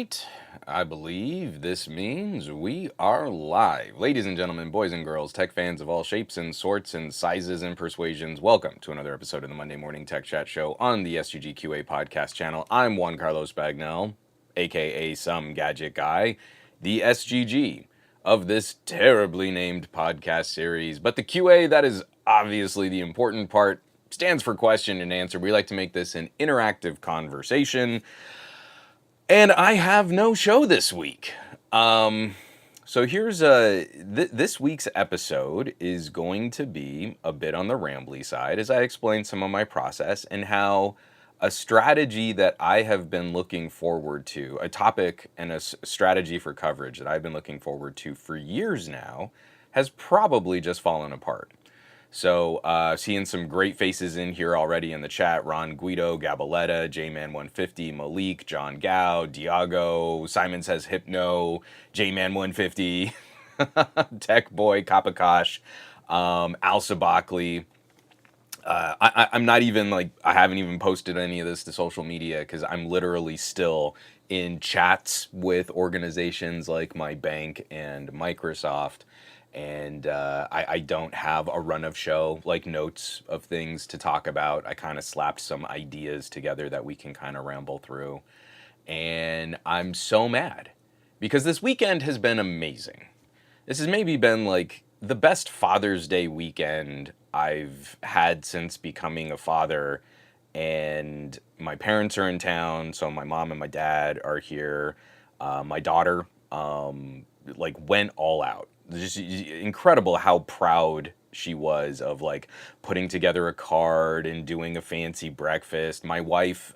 right. I believe this means we are live. Ladies and gentlemen, boys and girls, tech fans of all shapes and sorts and sizes and persuasions, welcome to another episode of the Monday Morning Tech Chat Show on the SGGQA podcast channel. I'm Juan Carlos Bagnell, aka Some Gadget Guy, the SGG of this terribly named podcast series. But the QA, that is obviously the important part, stands for question and answer. We like to make this an interactive conversation. And I have no show this week. So here's this week's episode is going to be a bit on the rambly side as I explain some of my process and how a strategy that I have been looking forward to, a topic and a strategy for coverage that I've been looking forward to for years now, has probably just fallen apart. So seeing some great faces in here already in the chat. Ron Guido, Gabaletta, J-Man150, Malik, John Gao, Diago, Simon Says Hypno, J-Man150, Tech Boy, Kapakash, Al Sabakli. I'm not even I haven't even posted any of this to social media because I'm literally still in chats with organizations like my bank and Microsoft. And I don't have a run of show, like notes of things to talk about. I kind of slapped some ideas together that we can kind of ramble through. And I'm so mad because this weekend has been amazing. This has maybe been like the best Father's Day weekend I've had since becoming a father. And my parents are in town, so my mom and my dad are here. My daughter went all out. Just incredible how proud she was of putting together a card and doing a fancy breakfast. My wife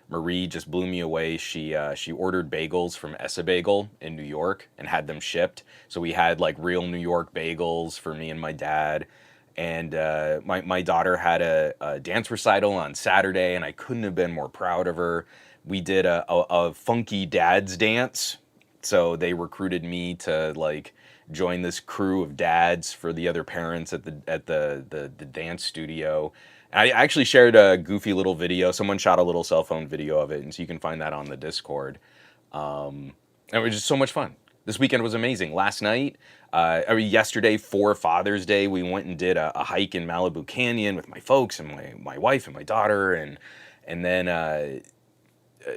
Marie just blew me away. She ordered bagels from Essa Bagel in New York and had them shipped. So we had real New York bagels for me and my dad. And my daughter had a dance recital on Saturday, and I couldn't have been more proud of her. We did a funky dad's dance. So they recruited me to join this crew of dads for the other parents at the dance studio. And I actually shared a goofy little video. Someone shot a little cell phone video of it, and so you can find that on the Discord. And it was just so much fun. This weekend was amazing. Last night, yesterday for Father's Day, we went and did a hike in Malibu Canyon with my folks and my wife and my daughter, and then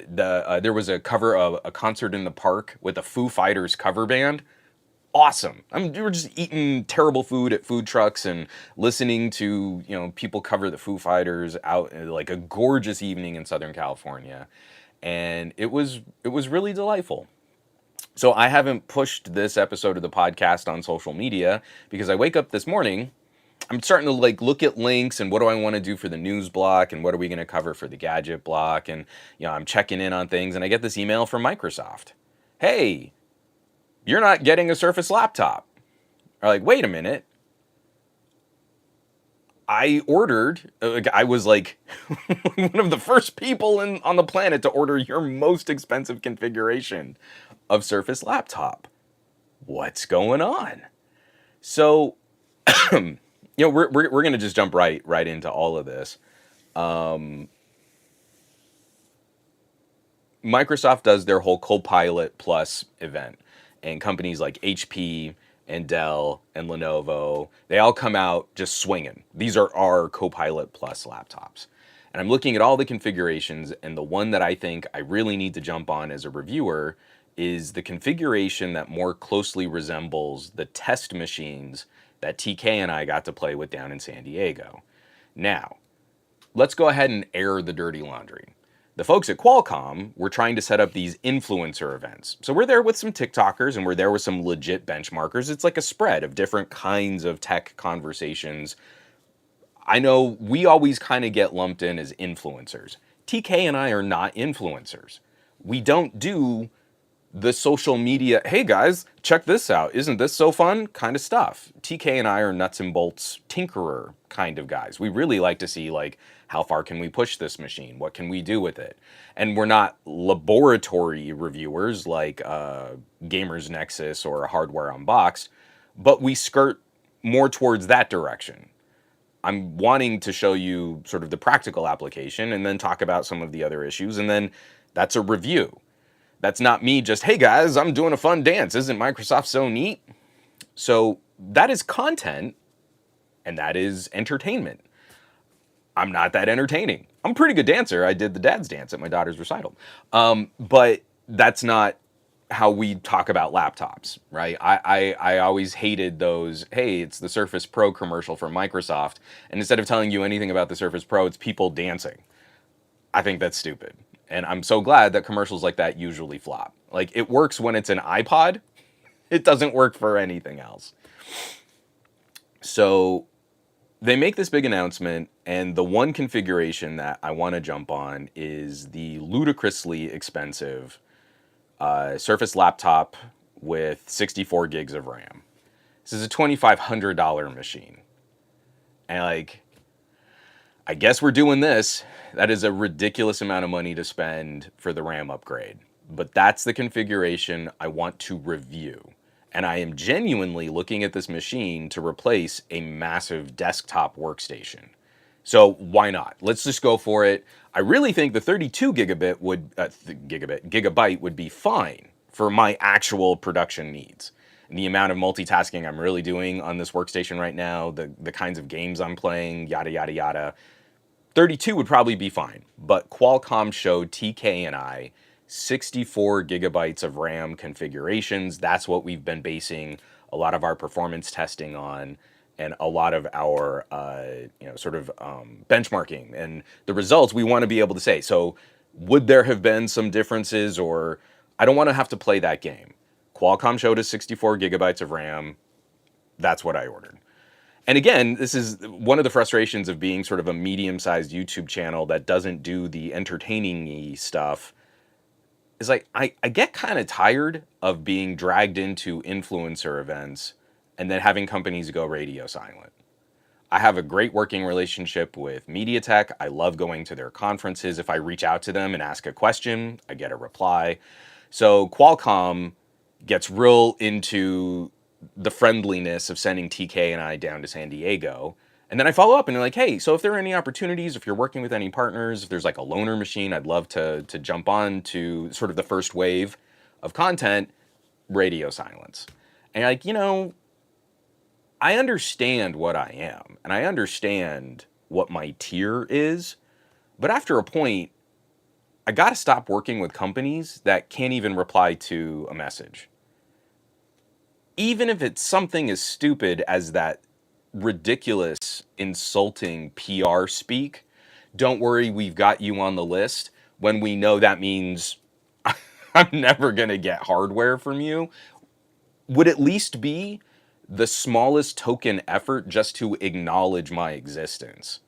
there was a cover of a concert in the park with a Foo Fighters cover band. Awesome. We were just eating terrible food at food trucks and listening to people cover the Foo Fighters out like a gorgeous evening in Southern California, and it was really delightful. So I haven't pushed this episode of the podcast on social media because I wake up this morning, I'm starting to look at links and what do I want to do for the news block and what are we going to cover for the gadget block, and I'm checking in on things, and I get this email from Microsoft. Hey, you're not getting a Surface laptop. Or wait a minute. I ordered, I was one of the first people on the planet to order your most expensive configuration of Surface laptop. What's going on? So, we're going to just jump right into all of this. Microsoft does their whole Copilot Plus event, and companies like HP and Dell and Lenovo, they all come out just swinging. These are our Copilot Plus laptops. And I'm looking at all the configurations, and the one that I think I really need to jump on as a reviewer is the configuration that more closely resembles the test machines that TK and I got to play with down in San Diego. Now, let's go ahead and air the dirty laundry. The folks at Qualcomm were trying to set up these influencer events. So we're there with some TikTokers and we're there with some legit benchmarkers. It's like a spread of different kinds of tech conversations. I know we always kind of get lumped in as influencers. TK and I are not influencers. We don't do the social media, hey guys, check this out, isn't this so fun kind of stuff. TK and I are nuts and bolts tinkerer kind of guys. We really like to see how far can we push this machine? What can we do with it? And we're not laboratory reviewers like Gamers Nexus or Hardware Unbox, but we skirt more towards that direction. I'm wanting to show you sort of the practical application and then talk about some of the other issues, and then that's a review. That's not me just, hey guys, I'm doing a fun dance. Isn't Microsoft so neat? So that is content and that is entertainment. I'm not that entertaining. I'm a pretty good dancer. I did the dad's dance at my daughter's recital. But that's not how we talk about laptops, right? I always hated those, hey, it's the Surface Pro commercial from Microsoft. And instead of telling you anything about the Surface Pro, it's people dancing. I think that's stupid. And I'm so glad that commercials like that usually flop. Like, it works when it's an iPod. It doesn't work for anything else. So they make this big announcement, and the one configuration that I want to jump on is the ludicrously expensive Surface laptop with 64 gigs of RAM. This is a $2,500 machine. And like, I guess we're doing this. That is a ridiculous amount of money to spend for the RAM upgrade. But that's the configuration I want to review. And I am genuinely looking at this machine to replace a massive desktop workstation. So why not? Let's just go for it. I really think the 32 gigabyte would be fine for my actual production needs. And the amount of multitasking I'm really doing on this workstation right now, the kinds of games I'm playing, yada, yada, yada. 32 would probably be fine, but Qualcomm showed TK and I 64 gigabytes of RAM configurations. That's what we've been basing a lot of our performance testing on, and a lot of our benchmarking and the results we want to be able to say. So would there have been some differences, or I don't want to have to play that game. Qualcomm showed us 64 gigabytes of RAM. That's what I ordered. And again, this is one of the frustrations of being sort of a medium-sized YouTube channel that doesn't do the entertaining-y stuff. Is like, I get kind of tired of being dragged into influencer events and then having companies go radio silent. I have a great working relationship with MediaTek. I love going to their conferences. If I reach out to them and ask a question, I get a reply. So Qualcomm gets real into the friendliness of sending TK and I down to San Diego. And then I follow up and they're like, hey, so if there are any opportunities, if you're working with any partners, if there's like a loaner machine, I'd love to jump on to sort of the first wave of content. Radio silence. And like, I understand what I am and I understand what my tier is, but after a point, I got to stop working with companies that can't even reply to a message. Even if it's something as stupid as that ridiculous, insulting PR speak, don't worry, we've got you on the list, when we know that means I'm never going to get hardware from you, would at least be the smallest token effort just to acknowledge my existence.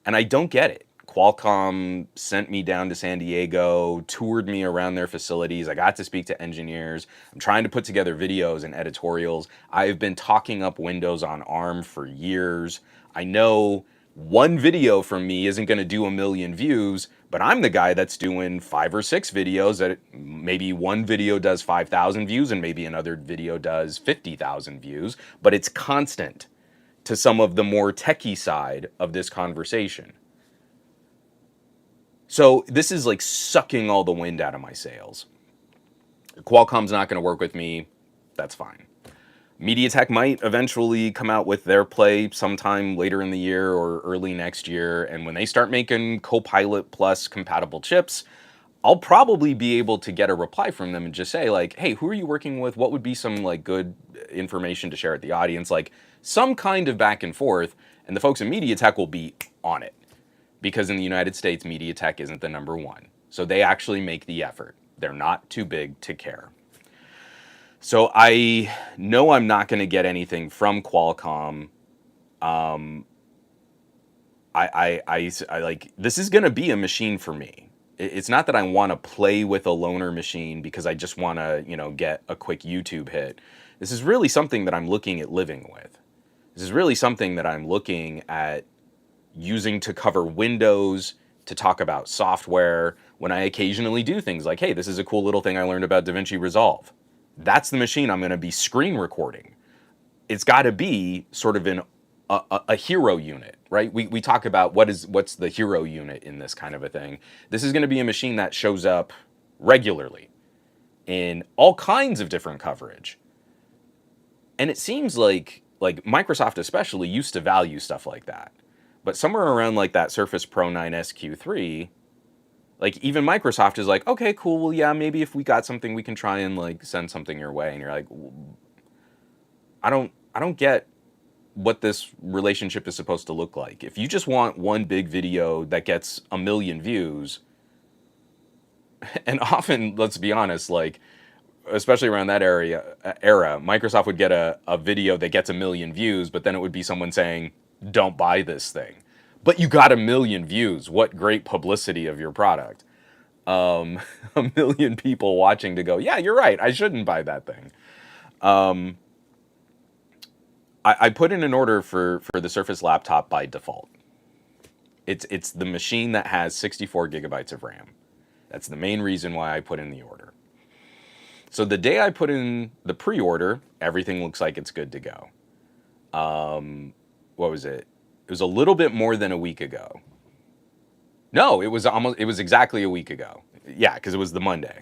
And I don't get it. Qualcomm sent me down to San Diego, toured me around their facilities. I got to speak to engineers. I'm trying to put together videos and editorials. I've been talking up Windows on ARM for years. I know one video from me isn't going to do 1 million views, but I'm the guy that's doing 5 or 6 videos that maybe one video does 5,000 views and maybe another video does 50,000 views, but it's constant to some of the more techie side of this conversation. So this is like sucking all the wind out of my sails. Qualcomm's not going to work with me. That's fine. MediaTek might eventually come out with their play sometime later in the year or early next year. And when they start making Copilot Plus compatible chips, I'll probably be able to get a reply from them and just say like, hey, who are you working with? What would be some like good information to share with the audience? Like some kind of back and forth. And the folks in MediaTek will be on it. Because in the United States, MediaTek isn't the number one. So they actually make the effort. They're not too big to care. So I know I'm not going to get anything from Qualcomm. I like, this is going to be a machine for me. It's not that I want to play with a loaner machine because I just want to, get a quick YouTube hit. This is really something that I'm looking at living with. This is really something that I'm looking at using to cover Windows, to talk about software, when I occasionally do things like, hey, this is a cool little thing I learned about DaVinci Resolve. That's the machine I'm going to be screen recording. It's got to be sort of a hero unit, right? We talk about what's the hero unit in this kind of a thing. This is going to be a machine that shows up regularly. in all kinds of different coverage. And it seems like Microsoft especially used to value stuff like that. But somewhere around like that Surface Pro 9S Q3, like even Microsoft is like, okay, cool, well, yeah, maybe if we got something, we can try and like send something your way. And you're like, I don't get what this relationship is supposed to look like. If you just want one big video that gets a million views, and often, let's be honest, like especially around that era, Microsoft would get a video that gets a million views, but then it would be someone saying, "Don't buy this thing," but you got a million views. What great publicity of your product! A million people watching to go, "Yeah, you're right. I shouldn't buy that thing." I put in an order for the Surface laptop by default. It's the machine that has 64 gigabytes of RAM. That's the main reason why I put in the order. So the day I put in the pre-order, everything looks like it's good to go. What was it? It was a little bit more than a week ago. No, it was exactly a week ago. Yeah, because it was the Monday.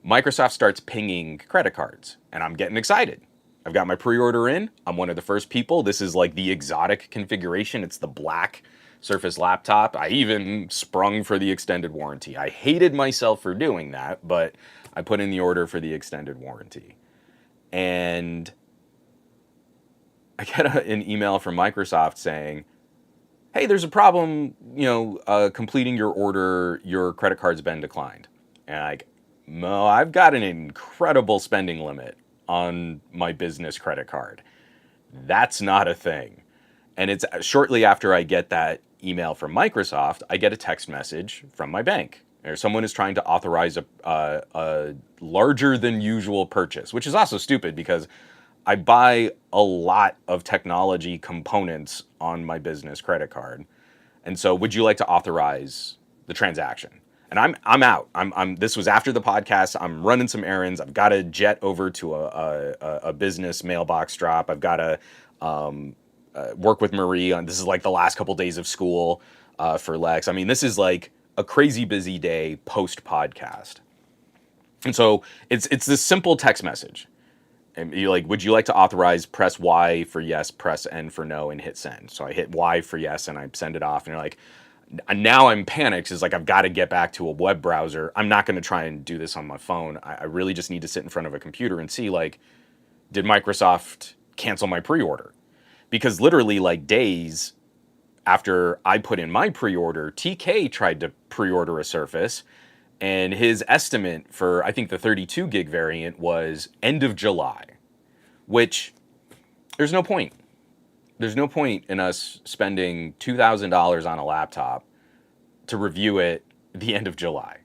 Microsoft starts pinging credit cards, and I'm getting excited. I've got my pre-order in. I'm one of the first people. This is like the exotic configuration. It's the black Surface laptop. I even sprung for the extended warranty. I hated myself for doing that, but I put in the order for the extended warranty. And I get an email from Microsoft saying, hey, there's a problem, completing your order, your credit card's been declined. And no, I've got an incredible spending limit on my business credit card. That's not a thing. And it's shortly after I get that email from Microsoft, I get a text message from my bank. Or someone is trying to authorize a larger than usual purchase, which is also stupid because I buy a lot of technology components on my business credit card. And so would you like to authorize the transaction? And I'm out. This was after the podcast. I'm running some errands. I've got to jet over to a business mailbox drop. I've got to work with Marie on, this is like the last couple days of school for Lex. I mean, this is like a crazy busy day post podcast. And so it's this simple text message. And you're like, would you like to authorize? Press Y for yes, press N for no, and hit send. So I hit Y for yes, and I send it off. And you're like, now I'm panicked. It's like, I've got to get back to a web browser. I'm not going to try and do this on my phone. I really just need to sit in front of a computer and see, like, did Microsoft cancel my pre-order? Because literally, like, days after I put in my pre-order, TK tried to pre-order a Surface, and his estimate for, I think, the 32 gig variant was end of July, which there's no point. There's no point in us spending $2,000 on a laptop to review it the end of July.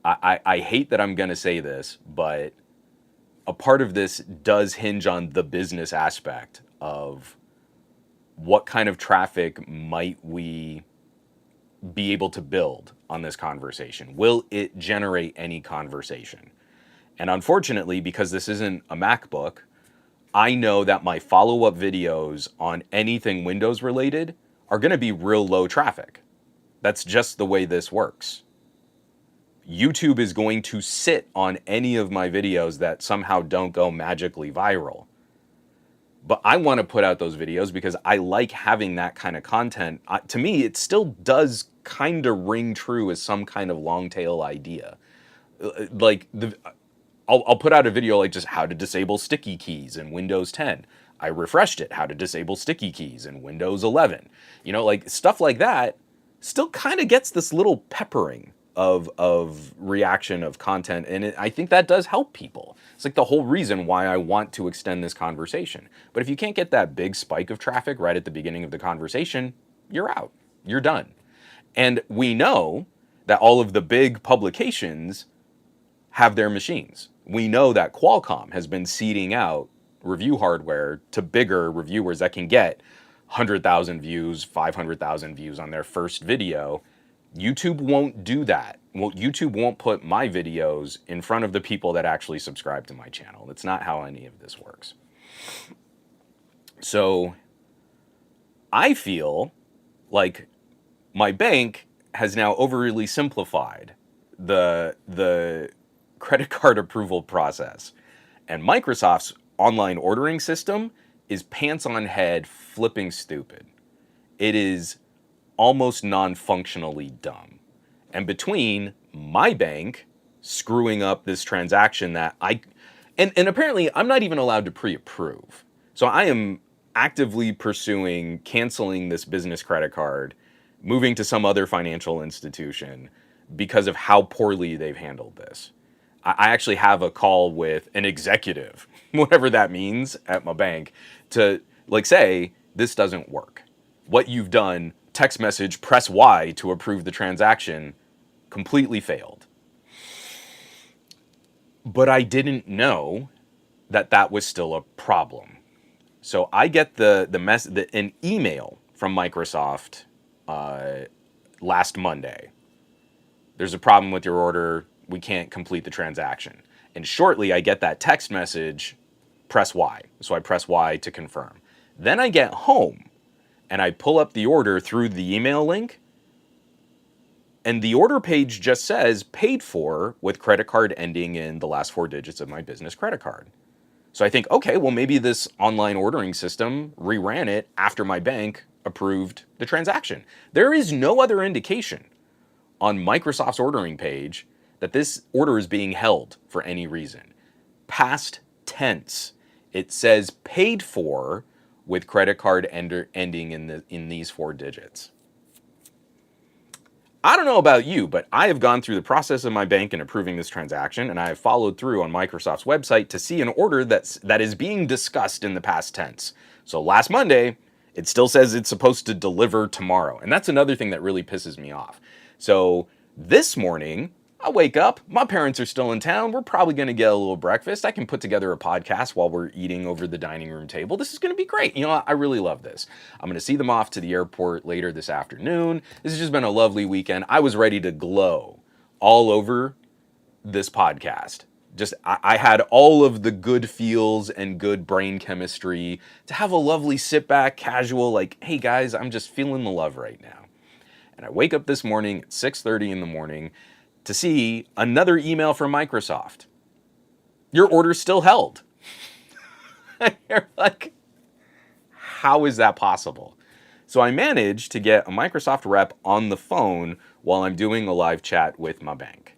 I hate that I'm going to say this, but a part of this does hinge on the business aspect of what kind of traffic might we be able to build on this conversation. Will it generate any conversation? And unfortunately, because this isn't a MacBook, I know that my follow-up videos on anything Windows related are going to be real low traffic. That's just the way this works. YouTube is going to sit on any of my videos that somehow don't go magically viral. But I want to put out those videos because I like having that kind of content. To me, it still does kind of ring true as some kind of long tail idea. Like I'll put out a video like just how to disable sticky keys in Windows 10. I refreshed it, how to disable sticky keys in Windows 11. Like stuff like that still kind of gets this little peppering of reaction of content. And I think that does help people. It's like the whole reason why I want to extend this conversation. But if you can't get that big spike of traffic right at the beginning of the conversation, you're out. You're done. And we know that all of the big publications have their machines. We know that Qualcomm has been seeding out review hardware to bigger reviewers that can get 100,000 views, 500,000 views on their first video. YouTube won't do that. Well, YouTube won't put my videos in front of the people that actually subscribe to my channel. That's not how any of this works. So I feel like my bank has now overly simplified the credit card approval process. And Microsoft's online ordering system is pants on head flipping stupid. It is almost non-functionally dumb. And between my bank screwing up this transaction that and apparently I'm not even allowed to pre-approve. So I am actively pursuing canceling this business credit card, moving to some other financial institution because of how poorly they've handled this. I actually have a call with an executive, whatever that means, at my bank to like say, this doesn't work. What you've done, text message, press Y to approve the transaction, completely failed. But I didn't know that that was still a problem. So I get an email from Microsoft last Monday. There's a problem with your order. We can't complete the transaction. And shortly I get that text message, press Y. So I press Y to confirm. Then I get home and I pull up the order through the email link. And the order page just says paid for with credit card ending in the last 4 digits of my business credit card. So I think, okay, well, maybe this online ordering system reran it after my bank approved the transaction. There is no other indication on Microsoft's ordering page that this order is being held for any reason. Past tense, it says paid for with credit card ending in these 4 digits. I don't know about you, but I have gone through the process of my bank in approving this transaction, and I have followed through on Microsoft's website to see an order that is being discussed in the past tense. So last Monday, it still says it's supposed to deliver tomorrow, and that's another thing that really pisses me off. So this morning, I wake up, my parents are still in town, we're probably going to get a little breakfast. I can put together a podcast while we're eating over the dining room table. This is going to be great. You know, I really love this. I'm going to see them off to the airport later this afternoon. This has just been a lovely weekend. I was ready to glow all over this podcast. I had all of the good feels and good brain chemistry to have a lovely sit back, casual, like, hey guys, I'm just feeling the love right now. And I wake up this morning at 6:30 in the morning to see another email from Microsoft. Your order's still held. And you're like, how is that possible? So I managed to get a Microsoft rep on the phone while I'm doing a live chat with my bank.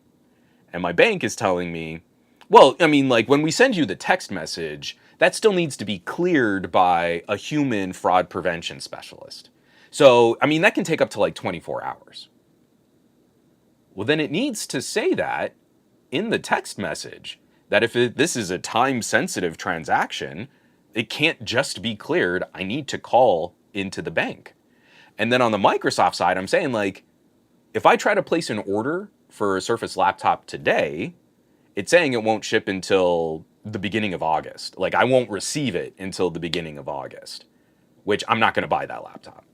And my bank is telling me, well, I mean, like when we send you the text message, that still needs to be cleared by a human fraud prevention specialist. So, I mean, that can take up to like 24 hours. Well, then it needs to say that in the text message, that if this is a time-sensitive transaction, it can't just be cleared. I need to call into the bank. And then on the Microsoft side, I'm saying like, if I try to place an order for a Surface laptop today, it's saying it won't ship until the beginning of August. Like I won't receive it until the beginning of August, which I'm not going to buy that laptop.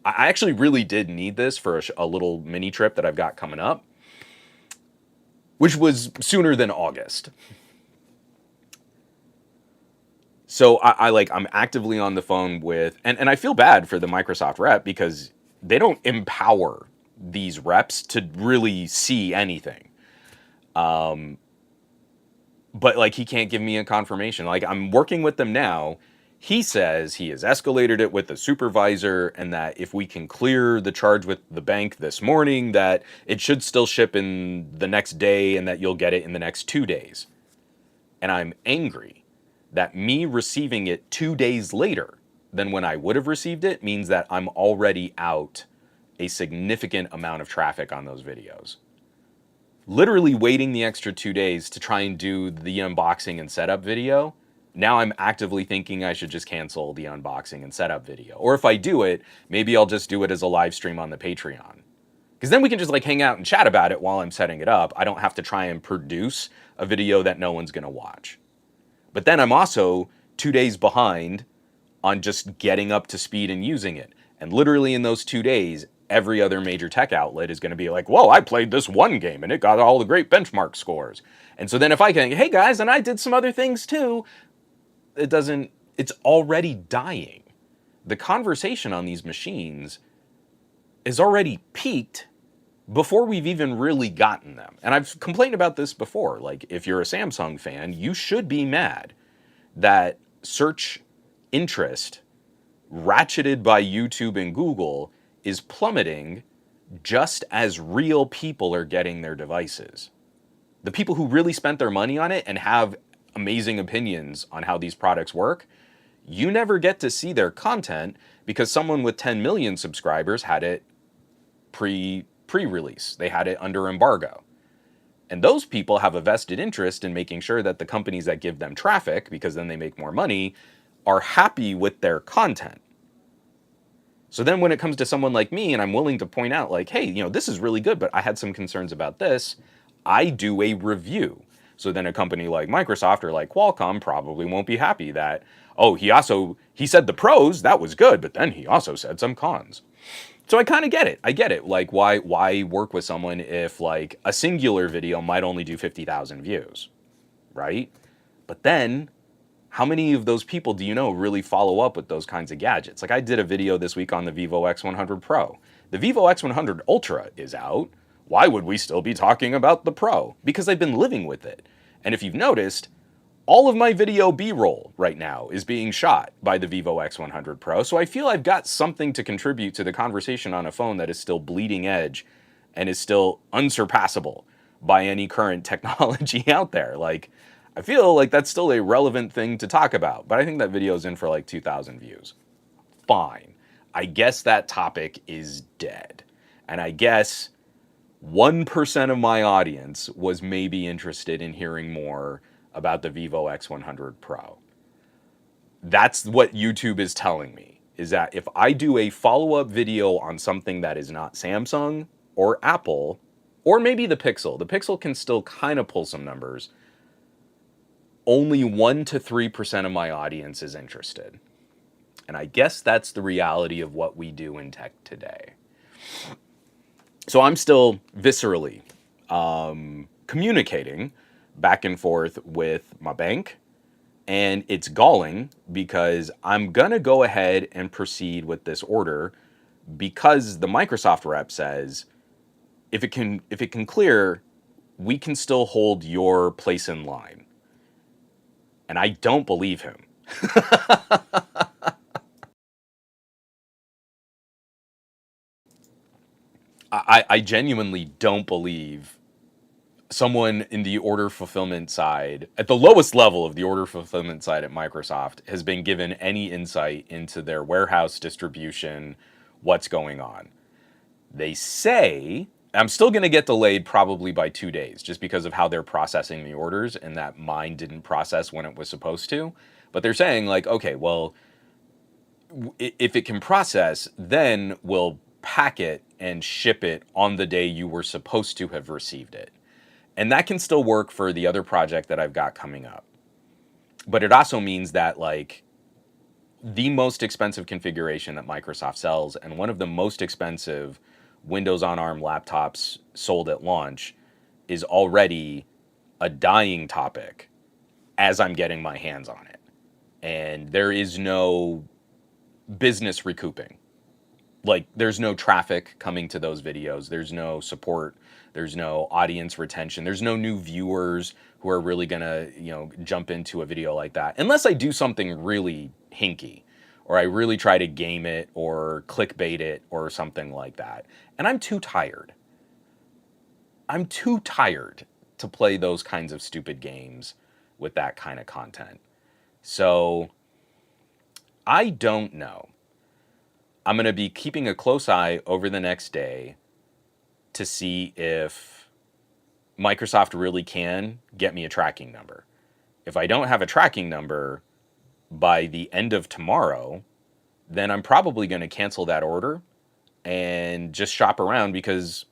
I actually really did need this for a little mini trip that I've got coming up, which was sooner than August. So I'm actively on the phone with, and I feel bad for the Microsoft rep because they don't empower these reps to really see anything. But like he can't give me a confirmation. Like I'm working with them now. He says he has escalated it with the supervisor and that if we can clear the charge with the bank this morning, that it should still ship in the next day and that you'll get it in the next 2 days. And I'm angry that me receiving it 2 days later than when I would have received it means that I'm already out a significant amount of traffic on those videos. Literally waiting the extra 2 days to try and do the unboxing and setup video. Now I'm actively thinking I should just cancel the unboxing and setup video. Or if I do it, maybe I'll just do it as a live stream on the Patreon. Because then we can just like hang out and chat about it while I'm setting it up. I don't have to try and produce a video that no one's going to watch. But then I'm also 2 days behind on just getting up to speed and using it. And literally in those 2 days, every other major tech outlet is going to be like, whoa, I played this one game and it got all the great benchmark scores. And so then if I can, hey guys, and I did some other things too, it's already dying. The conversation on these machines is already peaked before we've even really gotten them. And I've complained about this before. Like, if you're a Samsung fan, you should be mad that search interest ratcheted by YouTube and Google is plummeting just as real people are getting their devices. The people who really spent their money on it and have amazing opinions on how these products work, you never get to see their content because someone with 10 million subscribers had it pre-release. They had it under embargo. And those people have a vested interest in making sure that the companies that give them traffic, because then they make more money, are happy with their content. So then when it comes to someone like me and I'm willing to point out like, hey, this is really good, but I had some concerns about this, I do a review. So then a company like Microsoft or like Qualcomm probably won't be happy that, oh, he said the pros, that was good, but then he also said some cons. So I kind of get it. I get it. Like, why work with someone if like a singular video might only do 50,000 views, right? But then how many of those people do you know really follow up with those kinds of gadgets? Like, I did a video this week on the Vivo X100 Pro. The Vivo X100 Ultra is out. Why would we still be talking about the Pro? Because I've been living with it. And if you've noticed, all of my video B-roll right now is being shot by the Vivo X100 Pro, so I feel I've got something to contribute to the conversation on a phone that is still bleeding edge and is still unsurpassable by any current technology out there. Like, I feel like that's still a relevant thing to talk about, but I think that video's in for like 2,000 views. Fine. I guess that topic is dead. And I guess 1% of my audience was maybe interested in hearing more about the Vivo X100 Pro. That's what YouTube is telling me, is that if I do a follow-up video on something that is not Samsung or Apple, or maybe the Pixel can still kind of pull some numbers, only 1 to 3% of my audience is interested. And I guess that's the reality of what we do in tech today. So I'm still viscerally communicating back and forth with my bank, and it's galling because I'm gonna go ahead and proceed with this order because the Microsoft rep says if it can clear, we can still hold your place in line. And I don't believe him. I genuinely don't believe someone in the order fulfillment side, at the lowest level of the order fulfillment side at Microsoft, has been given any insight into their warehouse distribution, what's going on. They say, I'm still going to get delayed probably by 2 days, just because of how they're processing the orders and that mine didn't process when it was supposed to. But they're saying like, okay, well, if it can process, then we'll pack it and ship it on the day you were supposed to have received it. And that can still work for the other project that I've got coming up. But it also means that like the most expensive configuration that Microsoft sells and one of the most expensive Windows on ARM laptops sold at launch is already a dying topic as I'm getting my hands on it. And there is no business recouping. Like, there's no traffic coming to those videos. There's no support. There's no audience retention. There's no new viewers who are really gonna, jump into a video like that. Unless I do something really hinky, or I really try to game it or clickbait it or something like that. And I'm too tired. I'm too tired to play those kinds of stupid games with that kind of content. So I don't know. I'm going to be keeping a close eye over the next day to see if Microsoft really can get me a tracking number. If I don't have a tracking number by the end of tomorrow, then I'm probably going to cancel that order and just shop around, because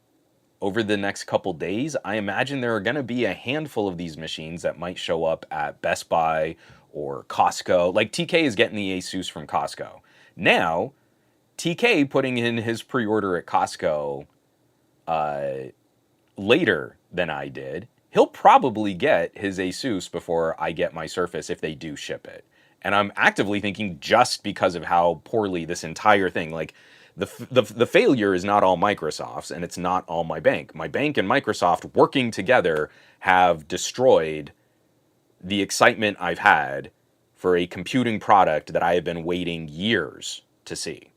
over the next couple days, I imagine there are going to be a handful of these machines that might show up at Best Buy or Costco. Like, TK is getting the Asus from Costco. Now, TK putting in his pre-order at Costco later than I did, he'll probably get his Asus before I get my Surface if they do ship it. And I'm actively thinking, just because of how poorly this entire thing, like, The failure is not all Microsoft's, and it's not all my bank. My bank and Microsoft working together have destroyed the excitement I've had for a computing product that I have been waiting years to see.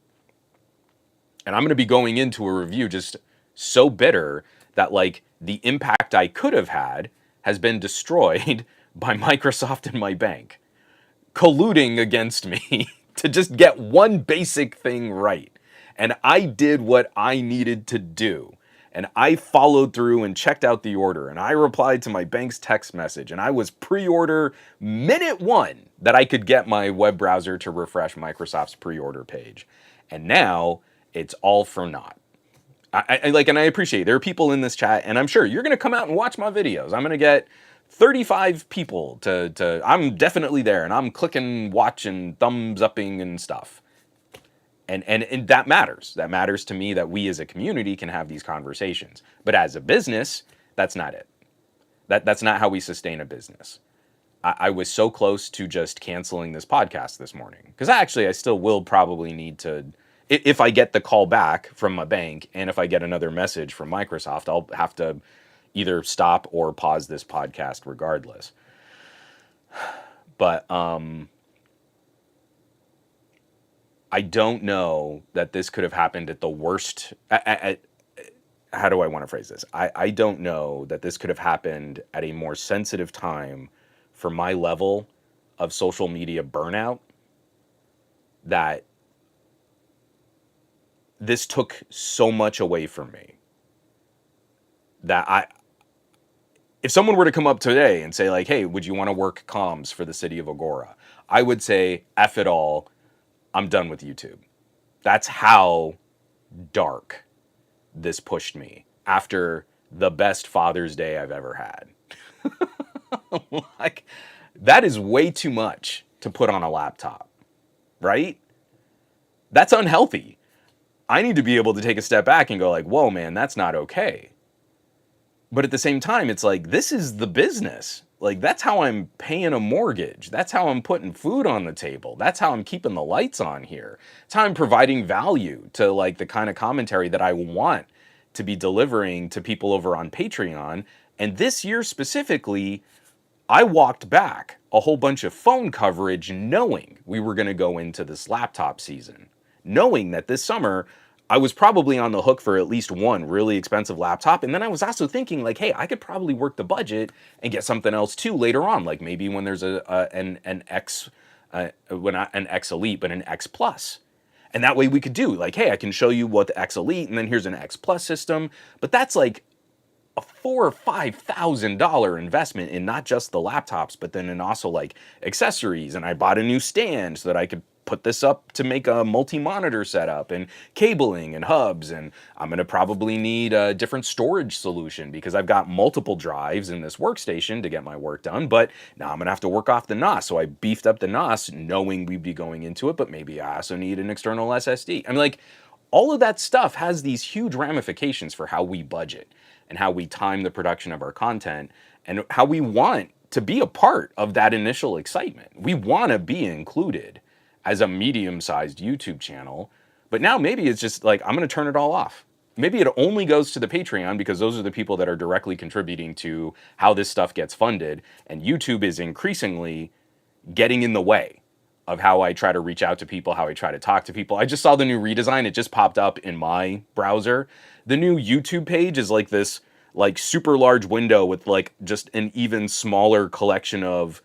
And I'm going to be going into a review just so bitter that like the impact I could have had has been destroyed by Microsoft and my bank colluding against me to just get one basic thing right. And I did what I needed to do. And I followed through and checked out the order. And I replied to my bank's text message. And I was pre-order minute one that I could get my web browser to refresh Microsoft's pre-order page. And now it's all for naught. And I appreciate there are people in this chat, and I'm sure you're going to come out and watch my videos. I'm going to get 35 people to I'm definitely there, and I'm clicking watch and thumbs upping and stuff. And that matters. That matters to me that we as a community can have these conversations. But as a business, that's not it. That's not how we sustain a business. I was so close to just canceling this podcast this morning. Because I still will probably need to, if I get the call back from my bank and if I get another message from Microsoft, I'll have to either stop or pause this podcast regardless. But I don't know that this could have happened at the worst. How do I want to phrase this? I don't know that this could have happened at a more sensitive time for my level of social media burnout, that this took so much away from me that if someone were to come up today and say like, hey, would you want to work comms for the city of Agora? I would say, F it all. I'm done with YouTube. That's how dark this pushed me after the best Father's Day I've ever had. Like, that is way too much to put on a laptop, right? That's unhealthy. I need to be able to take a step back and go like, whoa, man, that's not okay. But at the same time, it's like, this is the business. Like, that's how I'm paying a mortgage. That's how I'm putting food on the table. That's how I'm keeping the lights on here. It's how I'm providing value to like the kind of commentary that I want to be delivering to people over on Patreon. And this year specifically, I walked back a whole bunch of phone coverage knowing we were going to go into this laptop season, knowing that this summer I was probably on the hook for at least one really expensive laptop. And then I was also thinking like, hey, I could probably work the budget and get something else too later on. Like maybe when there's an X, not an X Elite, but an X Plus. And that way we could do like, hey, I can show you what the X Elite and then here's an X Plus system. But that's like a $4,000 or $5,000 investment in not just the laptops, but then in also like accessories. And I bought a new stand so that I could put this up to make a multi-monitor setup and cabling and hubs. And I'm going to probably need a different storage solution because I've got multiple drives in this workstation to get my work done. But now I'm going to have to work off the NOS. So I beefed up the NOS knowing we'd be going into it, but maybe I also need an external SSD. I mean, like, all of that stuff has these huge ramifications for how we budget and how we time the production of our content and how we want to be a part of that initial excitement. We want to be included as a medium-sized YouTube channel, but now maybe it's just like, I'm going to turn it all off. Maybe it only goes to the Patreon because those are the people that are directly contributing to how this stuff gets funded, and YouTube is increasingly getting in the way of how I try to reach out to people, how I try to talk to people. I just saw the new redesign. It just popped up in my browser. The new YouTube page is like this like super large window with like just an even smaller collection of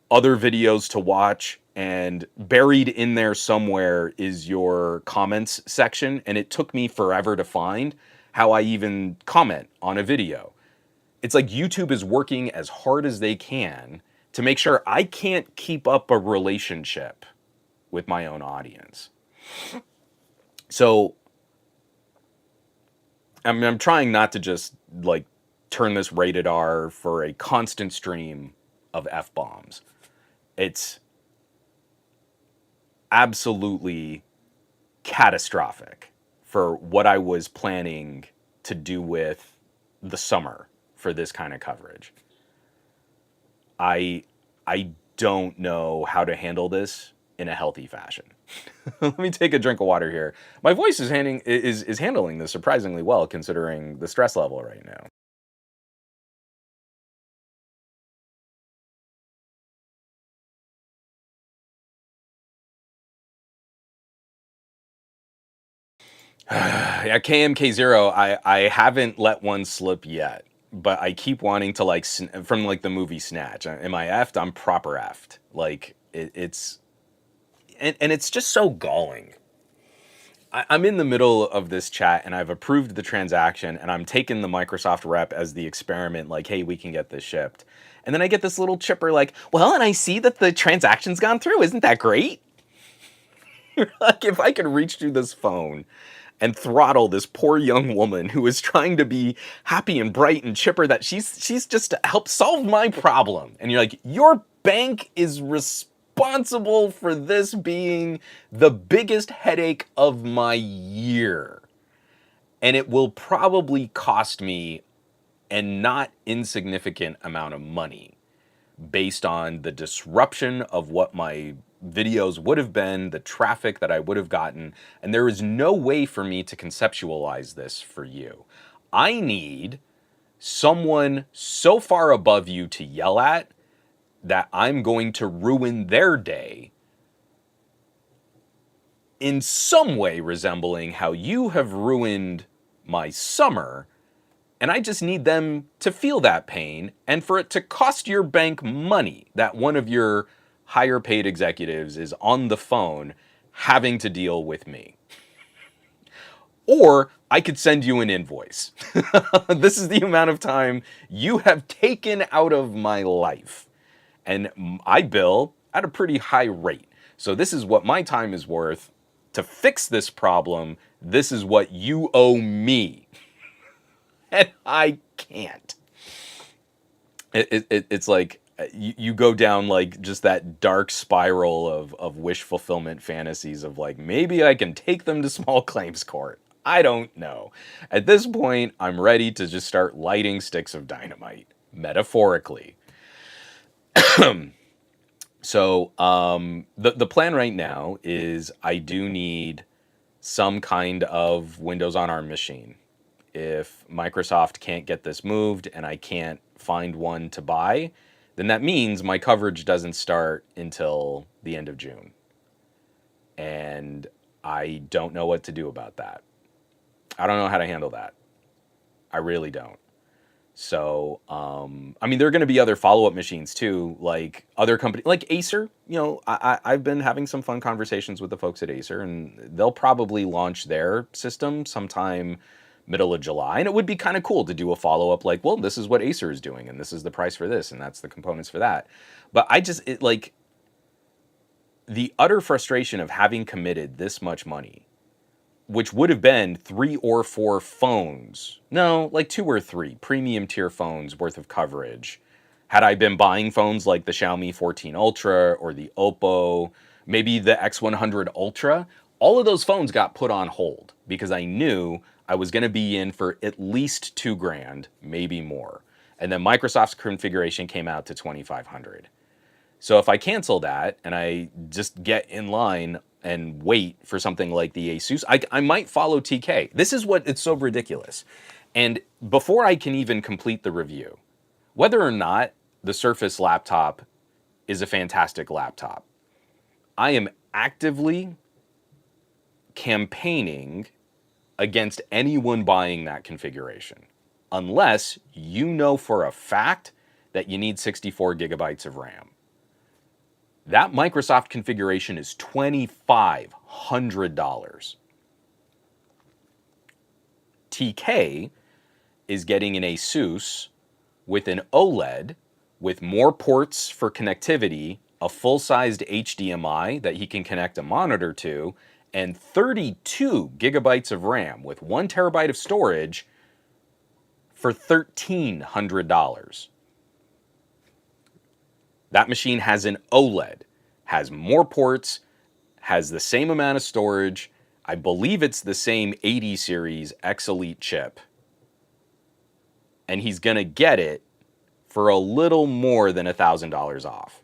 other videos to watch, and buried in there somewhere is your comments section. And it took me forever to find how I even comment on a video. It's like YouTube is working as hard as they can to make sure I can't keep up a relationship with my own audience. So I'm trying not to just like turn this rated R for a constant stream of F-bombs. It's absolutely catastrophic for what I was planning to do with the summer for this kind of coverage. I don't know how to handle this in a healthy fashion. Let me take a drink of water here. My voice is handling this surprisingly well considering the stress level right now. Yeah, KMK0, I haven't let one slip yet, but I keep wanting to like from like the movie Snatch. Am I effed? I'm proper effed. Like it's and it's just so galling. I'm in the middle of this chat and I've approved the transaction and I'm taking the Microsoft rep as the experiment, like, hey, we can get this shipped. And then I get this little chipper like, well, and I see that the transaction's gone through. Isn't that great? Like, if I could reach through this phone and throttle this poor young woman who is trying to be happy and bright and chipper, that she's just to help solve my problem. And you're like, your bank is responsible for this being the biggest headache of my year. And it will probably cost me a not insignificant amount of money based on the disruption of what my videos would have been, the traffic that I would have gotten, and there is no way for me to conceptualize this for you. I need someone so far above you to yell at that I'm going to ruin their day in some way resembling how you have ruined my summer. And I just need them to feel that pain and for it to cost your bank money that one of your higher paid executives is on the phone having to deal with me. Or I could send you an invoice. This is the amount of time you have taken out of my life. And I bill at a pretty high rate. So this is what my time is worth. To fix this problem, this is what you owe me. And I can't. It's like you go down like just that dark spiral of wish fulfillment fantasies of like, maybe I can take them to small claims court. I don't know. At this point, I'm ready to just start lighting sticks of dynamite, metaphorically. So the plan right now is I do need some kind of Windows on ARM machine. If Microsoft can't get this moved and I can't find one to buy, then that means my coverage doesn't start until the end of June. And I don't know what to do about that. I don't know how to handle that. I really don't. So, I mean, there are going to be other follow-up machines too, like other companies, like Acer. You know, I've been having some fun conversations with the folks at Acer, and they'll probably launch their system sometime middle of July. And it would be kind of cool to do a follow-up, like, well, this is what Acer is doing, and this is the price for this, and that's the components for that. But like the utter frustration of having committed this much money, which would have been 3 or 4 phones. No, like 2 or 3 premium tier phones worth of coverage. Had I been buying phones like the Xiaomi 14 Ultra or the Oppo, maybe the X100 Ultra, all of those phones got put on hold because I knew I was going to be in for at least $2,000, maybe more. And then Microsoft's configuration came out to 2,500. So if I cancel that and I just get in line and wait for something like the Asus, I might follow TK. This is what it's so ridiculous. And before I can even complete the review, whether or not the Surface laptop is a fantastic laptop, I am actively campaigning against anyone buying that configuration, unless you know for a fact that you need 64 gigabytes of RAM. That Microsoft configuration is $2,500. TK is getting an Asus with an OLED with more ports for connectivity, a full-sized HDMI that he can connect a monitor to, and 32 gigabytes of RAM with 1 terabyte of storage for $1,300. That machine has an OLED, has more ports, has the same amount of storage. I believe it's the same 80 series X Elite chip. And he's going to get it for a little more than $1,000 off.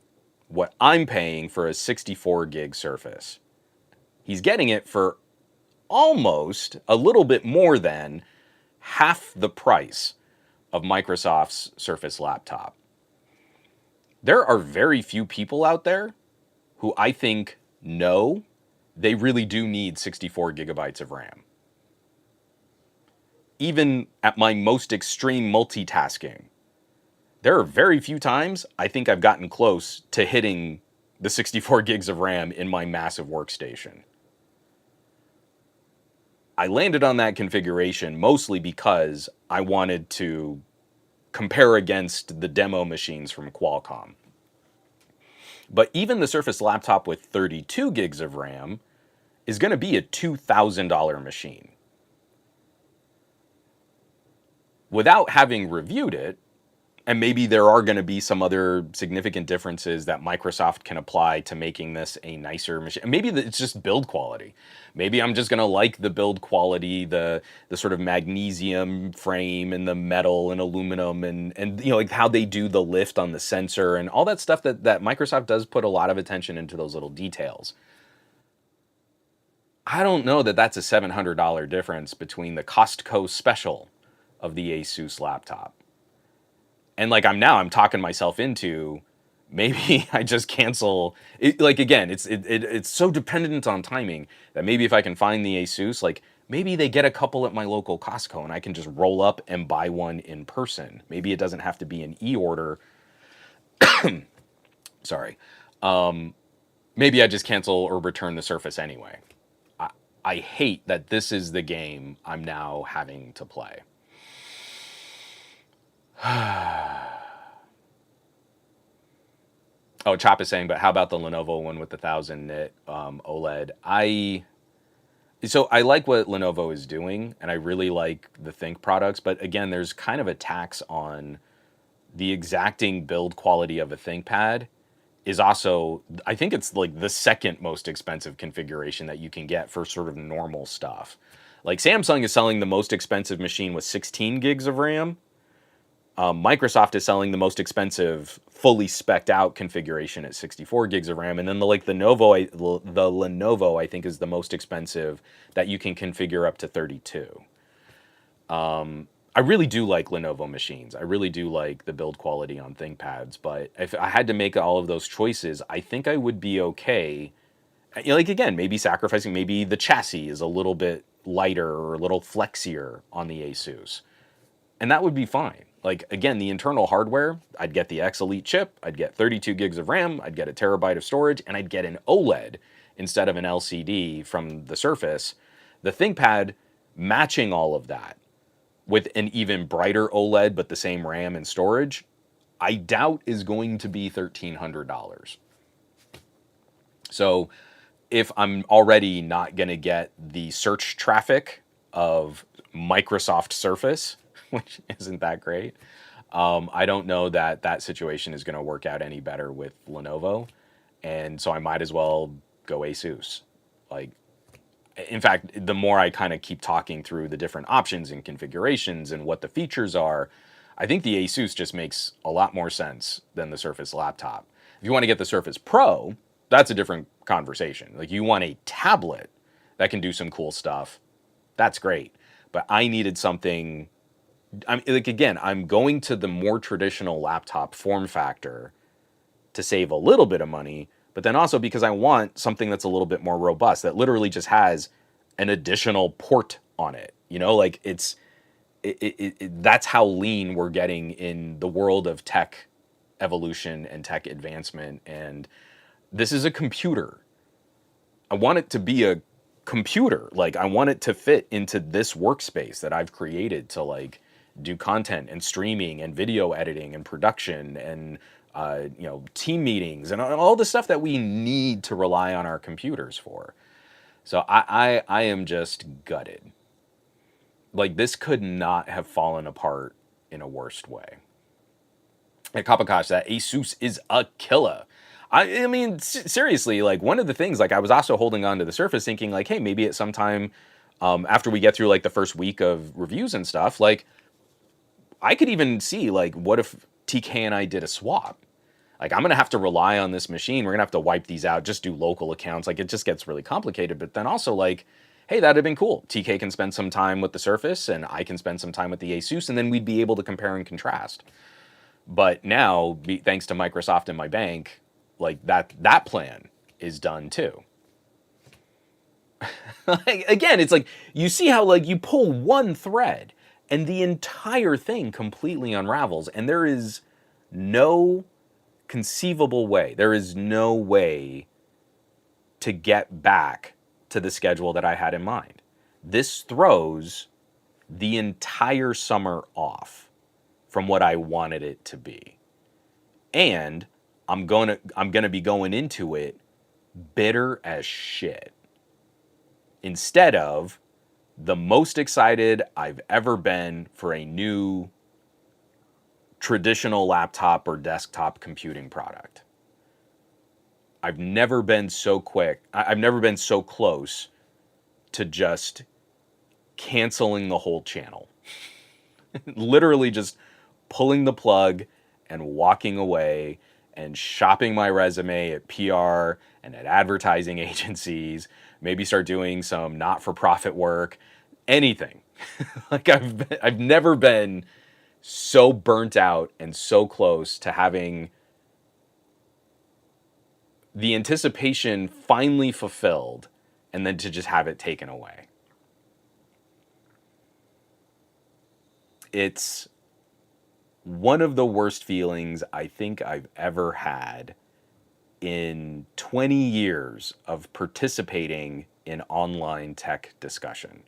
what I'm paying for a 64 gig Surface. He's getting it for almost a little bit more than half the price of Microsoft's Surface laptop. There are very few people out there who I think know they really do need 64 gigabytes of RAM. Even at my most extreme multitasking, there are very few times I think I've gotten close to hitting the 64 gigs of RAM in my massive workstation. I landed on that configuration mostly because I wanted to compare against the demo machines from Qualcomm. But even the Surface laptop with 32 gigs of RAM is going to be a $2,000 machine. Without having reviewed it, and maybe there are going to be some other significant differences that Microsoft can apply to making this a nicer machine. Maybe it's just build quality. Maybe I'm just going to like the build quality, the sort of magnesium frame and the metal and aluminum and you know, like how they do the lift on the sensor and all that stuff that Microsoft does put a lot of attention into those little details. I don't know that that's a $700 difference between the Costco special of the Asus laptop. And like I'm talking myself into maybe I just cancel it. Like again, it's so dependent on timing that maybe if I can find the Asus, like maybe they get a couple at my local Costco and I can just roll up and buy one in person. Maybe it doesn't have to be an e-order. Sorry. Maybe I just cancel or return the Surface anyway. I hate that this is the game I'm now having to play. Oh, Chop is saying, but how about the Lenovo one with the 1000 nit OLED? I like what Lenovo is doing, and I really like the Think products, but again, there's kind of a tax on the exacting build quality of a ThinkPad is also, I think it's like the second most expensive configuration that you can get for sort of normal stuff. Like Samsung is selling the most expensive machine with 16 gigs of RAM. Microsoft is selling the most expensive, fully spec'd out configuration at 64 gigs of RAM, and then the Lenovo I think is the most expensive that you can configure up to 32. I really do like Lenovo machines. I really do like the build quality on ThinkPads, but if I had to make all of those choices, I think I would be okay. You know, like again, maybe sacrificing, maybe the chassis is a little bit lighter or a little flexier on the Asus, and that would be fine. Like, again, the internal hardware, I'd get the X Elite chip, I'd get 32 gigs of RAM, I'd get a terabyte of storage, and I'd get an OLED instead of an LCD from the Surface. The ThinkPad matching all of that with an even brighter OLED but the same RAM and storage, I doubt is going to be $1,300. So if I'm already not going to get the search traffic of Microsoft Surface, which isn't that great, I don't know that that situation is going to work out any better with Lenovo. And so I might as well go Asus. Like, in fact, the more I kind of keep talking through the different options and configurations and what the features are, I think the Asus just makes a lot more sense than the Surface laptop. If you want to get the Surface Pro, that's a different conversation. Like, you want a tablet that can do some cool stuff, that's great. But I needed something, I'm going to the more traditional laptop form factor to save a little bit of money, but then also because I want something that's a little bit more robust, that literally just has an additional port on it. You know, like that's how lean we're getting in the world of tech evolution and tech advancement. And this is a computer. I want it to be a computer. Like, I want it to fit into this workspace that I've created to like do content and streaming and video editing and production and team meetings and all the stuff that we need to rely on our computers for. So I am just gutted. Like, this could not have fallen apart in a worse way. And Kapakash, that Asus is a killer. I mean, seriously, like, one of the things, like, I was also holding on to the Surface thinking, like, hey, maybe at some time after we get through, like, the first week of reviews and stuff, like, I could even see, like, what if TK and I did a swap? Like, I'm going to have to rely on this machine. We're going to have to wipe these out, just do local accounts. Like, it just gets really complicated. But then also, like, hey, that'd have been cool. TK can spend some time with the Surface and I can spend some time with the Asus, and then we'd be able to compare and contrast. But now, thanks to Microsoft and my bank, like that plan is done too. Again, it's like, you see how, like, you pull one thread and the entire thing completely unravels, and there is no conceivable way, there is no way to get back to the schedule that I had in mind. This throws the entire summer off from what I wanted it to be. And I'm gonna be going into it bitter as shit, instead of the most excited I've ever been for a new traditional laptop or desktop computing product. I've never been so close to just canceling the whole channel. Literally just pulling the plug and walking away and shopping my resume at PR and at advertising agencies, maybe start doing some not-for-profit work, anything. Like, I've never been so burnt out and so close to having the anticipation finally fulfilled and then to just have it taken away. It's one of the worst feelings I think I've ever had in 20 years of participating in online tech discussion.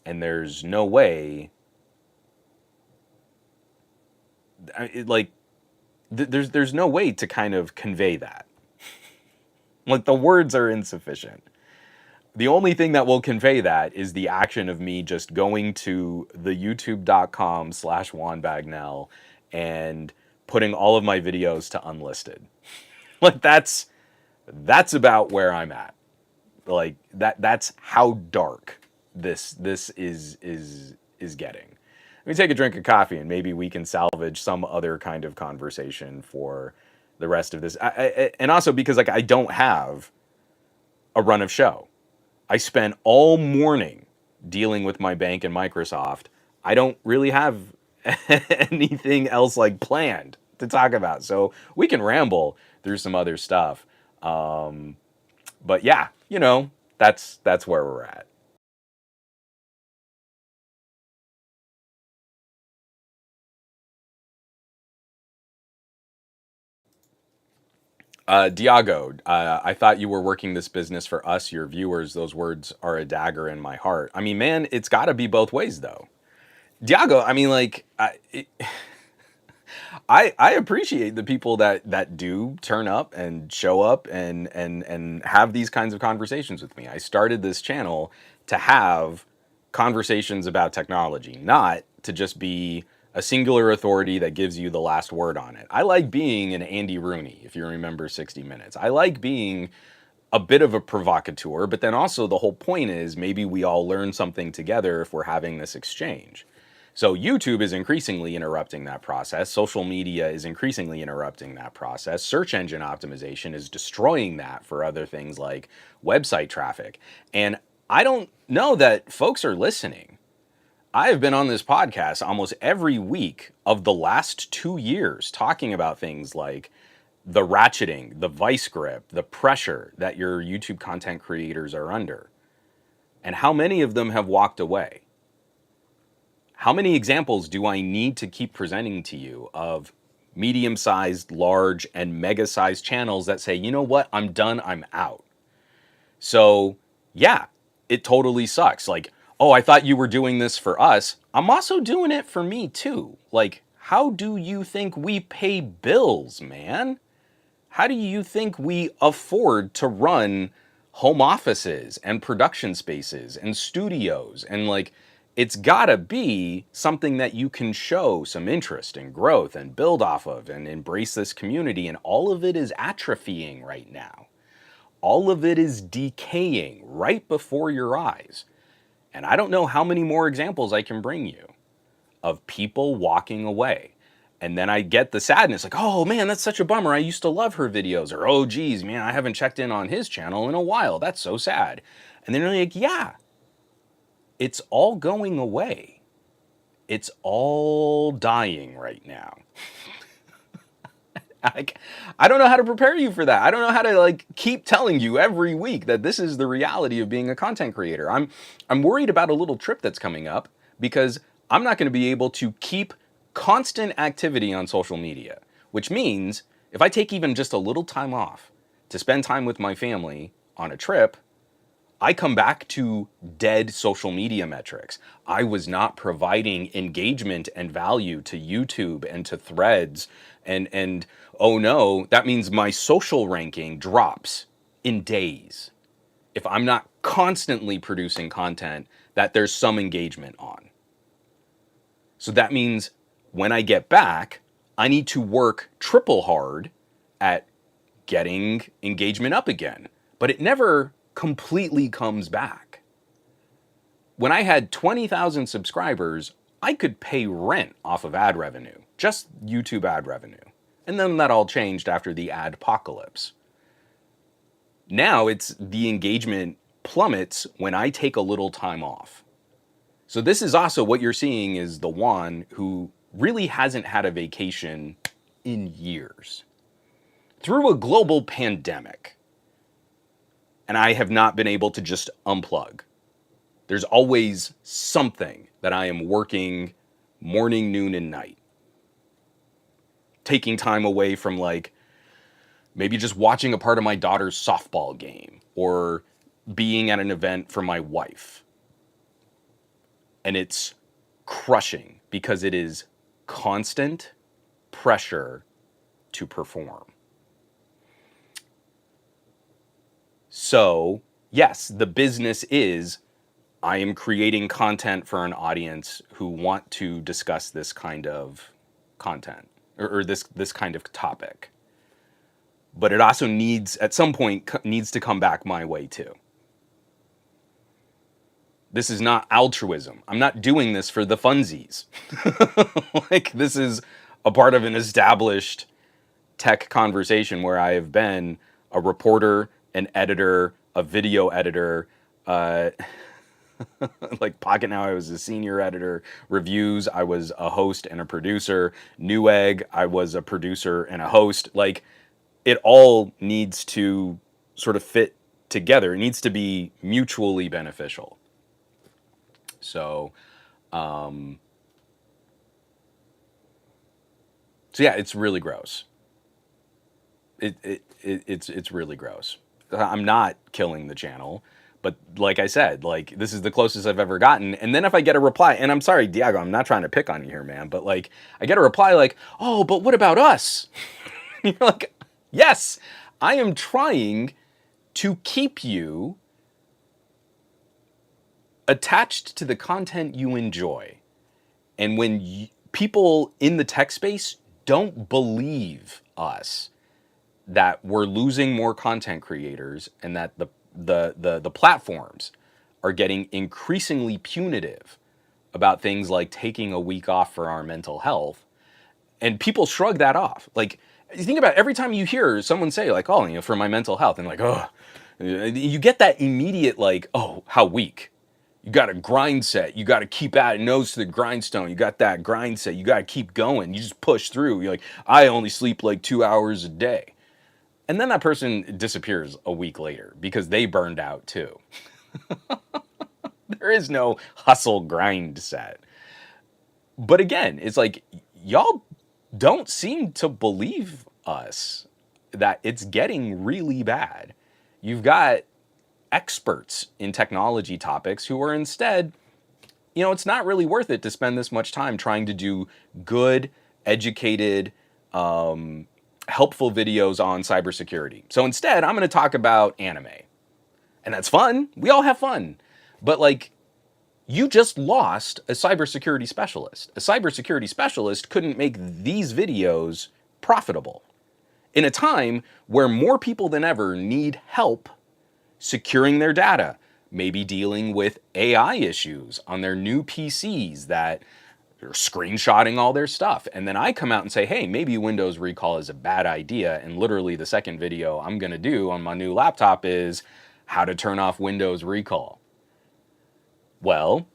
And there's no way, there's no way to kind of convey that. Like, the words are insufficient. The only thing that will convey that is the action of me just going to the youtube.com/Juan and putting all of my videos to unlisted. Like, that's about where I'm at. Like, that's how dark this is getting. Let me take a drink of coffee and maybe we can salvage some other kind of conversation for the rest of this. And also because, like, I don't have a run of show. I spent all morning dealing with my bank and Microsoft. I don't really have anything else, like, planned to talk about. So we can ramble through some other stuff. But yeah, you know, that's where we're at. Diago, I thought you were working this business for us, your viewers. Those words are a dagger in my heart. I mean, man, it's got to be both ways, though. Diago, I mean, like, I appreciate the people that do turn up and show up and have these kinds of conversations with me. I started this channel to have conversations about technology, not to just be a singular authority that gives you the last word on it. I like being an Andy Rooney, if you remember 60 Minutes. I like being a bit of a provocateur, but then also the whole point is maybe we all learn something together if we're having this exchange. So YouTube is increasingly interrupting that process. Social media is increasingly interrupting that process. Search engine optimization is destroying that for other things like website traffic. And I don't know that folks are listening. I have been on this podcast almost every week of the last 2 years talking about things like the ratcheting, the vice grip, the pressure that your YouTube content creators are under. And how many of them have walked away? How many examples do I need to keep presenting to you of medium-sized, large, and mega-sized channels that say, you know what, I'm done, I'm out? So, yeah, it totally sucks. Like, oh, I thought you were doing this for us. I'm also doing it for me, too. Like, how do you think we pay bills, man? How do you think we afford to run home offices and production spaces and studios? And, like, it's gotta be something that you can show some interest and growth and build off of and embrace this community. And all of it is atrophying right now. All of it is decaying right before your eyes. And I don't know how many more examples I can bring you of people walking away. And then I get the sadness, like, oh man, that's such a bummer. I used to love her videos. Or, oh geez, man, I haven't checked in on his channel in a while. That's so sad. And then you're like, yeah, it's all going away. It's all dying right now. I don't know how to prepare you for that. I don't know how to like keep telling you every week that this is the reality of being a content creator. I'm worried about a little trip that's coming up because I'm not going to be able to keep constant activity on social media, which means if I take even just a little time off to spend time with my family on a trip, I come back to dead social media metrics. I was not providing engagement and value to YouTube and to Threads, and oh no, that means my social ranking drops in days if I'm not constantly producing content that there's some engagement on. So that means when I get back, I need to work triple hard at getting engagement up again. But it never completely comes back. When I had 20,000 subscribers, I could pay rent off of ad revenue, just YouTube ad revenue. And then that all changed after the adpocalypse. Now it's the engagement plummets when I take a little time off. So this is also what you're seeing is the Juan who really hasn't had a vacation in years. Through a global pandemic. And I have not been able to just unplug. There's always something that I am working morning, noon, and night. Taking time away from like maybe just watching a part of my daughter's softball game or being at an event for my wife. And it's crushing because it is constant pressure to perform. So, yes, the business is I am creating content for an audience who want to discuss this kind of content or this kind of topic. But it also needs, at some point, needs to come back my way too. This is not altruism. I'm not doing this for the funsies. Like, this is a part of an established tech conversation where I have been a reporter, an editor, a video editor, like Pocket Now, I was a senior editor. Reviews, I was a host and a producer. Newegg, I was a producer and a host. Like, it all needs to sort of fit together. It needs to be mutually beneficial. So, so yeah, it's really gross. It's really gross. I'm not killing the channel, but like I said, like this is the closest I've ever gotten. And then if I get a reply, and I'm sorry, Diago, I'm not trying to pick on you here, man, but like I get a reply like, "Oh, but what about us?" You're like, "Yes, I am trying to keep you attached to the content you enjoy." And when people in the tech space don't believe us, that we're losing more content creators and that the platforms are getting increasingly punitive about things like taking a week off for our mental health, and people shrug that off. Like, you think about it, every time you hear someone say like, "Oh, you know, for my mental health," and like, "Oh," you get that immediate like, "Oh, how weak." You got a grind set. You got to keep at it, nose to the grindstone. You got that grind set. You got to keep going. You just push through. You're like, "I only sleep like 2 hours a day." And then that person disappears a week later because they burned out too. There is no hustle grind set. But again, it's like, y'all don't seem to believe us that it's getting really bad. You've got experts in technology topics who are instead, you know, it's not really worth it to spend this much time trying to do good, educated, helpful videos on cybersecurity. So instead, I'm going to talk about anime. And that's fun. We all have fun. But like, you just lost a cybersecurity specialist. A cybersecurity specialist couldn't make these videos profitable in a time where more people than ever need help securing their data, maybe dealing with AI issues on their new PCs that They're screenshotting all their stuff. And then I come out and say, hey, maybe Windows recall is a bad idea. And literally the second video I'm going to do on my new laptop is how to turn off Windows recall. Well,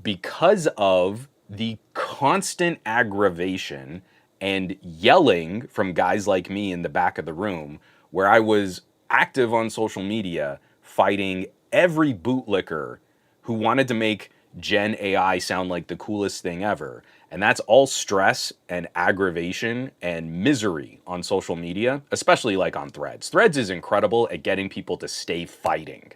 because of the constant aggravation and yelling from guys like me in the back of the room, where I was active on social media fighting every bootlicker who wanted to make Gen AI sound like the coolest thing ever. And that's all stress and aggravation and misery on social media, especially like on Threads. Threads is incredible at getting people to stay fighting.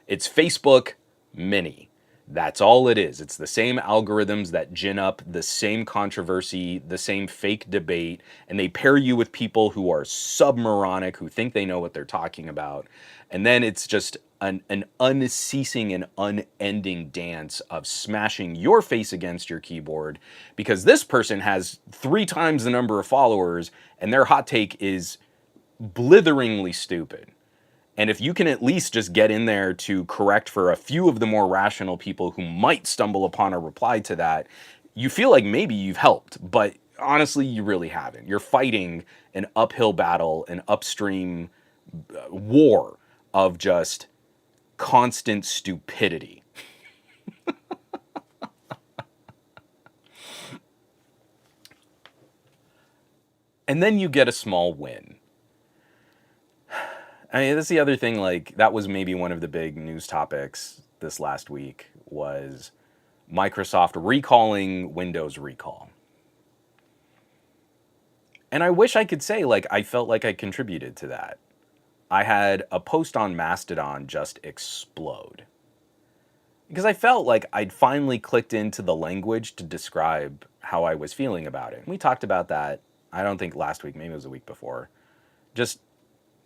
It's Facebook mini. That's all it is. It's the same algorithms that gin up the same controversy, the same fake debate, and they pair you with people who are submoronic, who think they know what they're talking about. And then it's just an unceasing and unending dance of smashing your face against your keyboard because this person has 3 times the number of followers and their hot take is blitheringly stupid. And if you can at least just get in there to correct for a few of the more rational people who might stumble upon a reply to that, you feel like maybe you've helped, but honestly, you really haven't. You're fighting an uphill battle, an upstream war of just constant stupidity. And then you get a small win. I mean, that's the other thing, like, that was maybe one of the big news topics this last week was Microsoft recalling Windows recall. And I wish I could say, like, I felt like I contributed to that. I had a post on Mastodon just explode. Because I felt like I'd finally clicked into the language to describe how I was feeling about it. And we talked about that, I don't think last week, maybe it was the week before. Just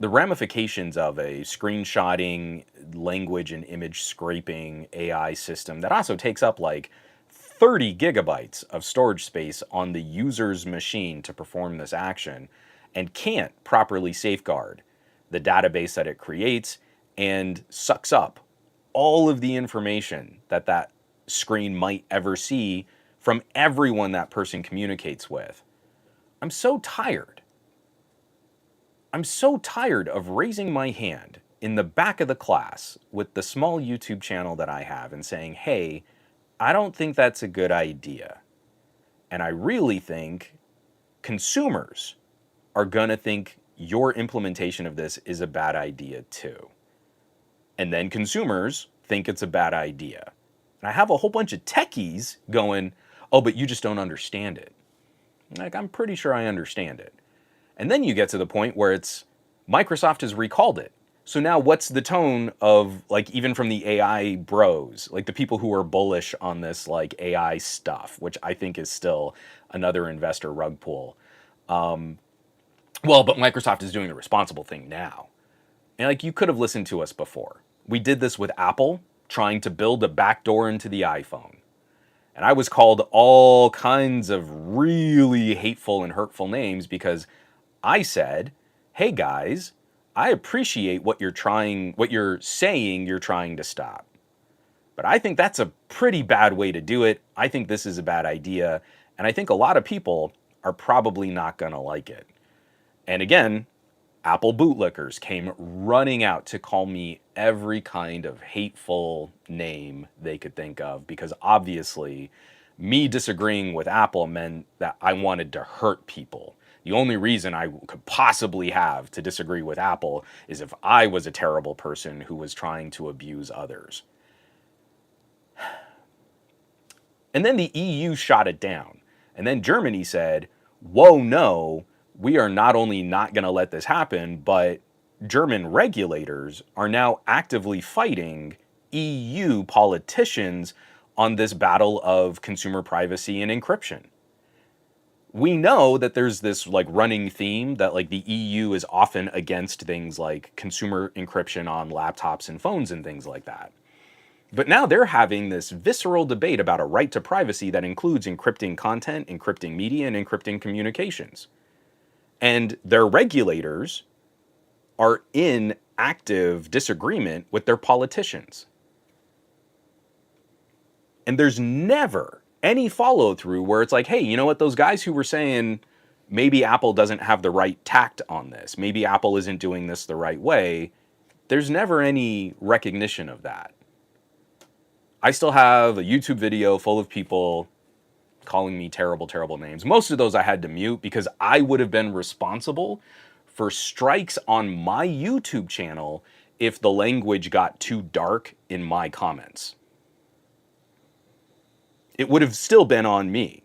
the ramifications of a screenshotting, language and image scraping AI system that also takes up like 30 gigabytes of storage space on the user's machine to perform this action and can't properly safeguard the database that it creates and sucks up all of the information that that screen might ever see from everyone that person communicates with. I'm so tired. I'm so tired of raising my hand in the back of the class with the small YouTube channel that I have and saying, hey, I don't think that's a good idea. And I really think consumers are going to think your implementation of this is a bad idea too. And then consumers think it's a bad idea. And I have a whole bunch of techies going, oh, but you just don't understand it. Like, I'm pretty sure I understand it. And then you get to the point where it's Microsoft has recalled it. So now what's the tone of, like, even from the AI bros, like the people who are bullish on this like AI stuff, which I think is still another investor rug pull. Well, but Microsoft is doing the responsible thing now. And like, you could have listened to us before. We did this with Apple trying to build a backdoor into the iPhone. And I was called all kinds of really hateful and hurtful names because I said, hey guys, I appreciate what you're saying you're trying to stop. But I think that's a pretty bad way to do it. I think this is a bad idea. And I think a lot of people are probably not going to like it. And again, Apple bootlickers came running out to call me every kind of hateful name they could think of because obviously me disagreeing with Apple meant that I wanted to hurt people. The only reason I could possibly have to disagree with Apple is if I was a terrible person who was trying to abuse others. And then the EU shot it down. And then Germany said, whoa, no, we are not only not going to let this happen, but German regulators are now actively fighting EU politicians on this battle of consumer privacy and encryption. We know that there's this like running theme that like the EU is often against things like consumer encryption on laptops and phones and things like that. But now they're having this visceral debate about a right to privacy that includes encrypting content, encrypting media, and encrypting communications. And their regulators are in active disagreement with their politicians. And there's never any follow through where it's like, hey, you know what, those guys who were saying maybe Apple doesn't have the right tact on this, maybe Apple isn't doing this the right way, there's never any recognition of that. I still have a YouTube video full of people calling me terrible, terrible names. Most of those I had to mute because I would have been responsible for strikes on my YouTube channel if the language got too dark in my comments. It would have still been on me.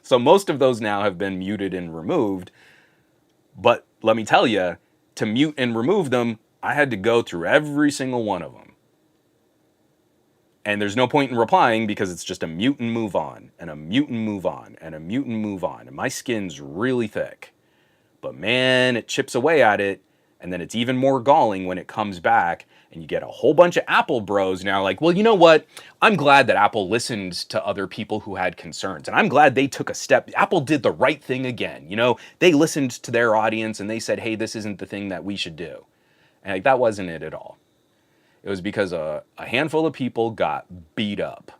So most of those now have been muted and removed. But let me tell you, to mute and remove them, I had to go through every single one of them. And there's no point in replying because it's just a mute and move on, and a mute and move on, and a mute and move on. And my skin's really thick. But man, it chips away at it, and then it's even more galling when it comes back, and you get a whole bunch of Apple bros now like, well, you know what? I'm glad that Apple listened to other people who had concerns, and I'm glad they took a step. Apple did the right thing again. You know, they listened to their audience, and they said, hey, this isn't the thing that we should do. And like, that wasn't it at all. It was because a handful of people got beat up.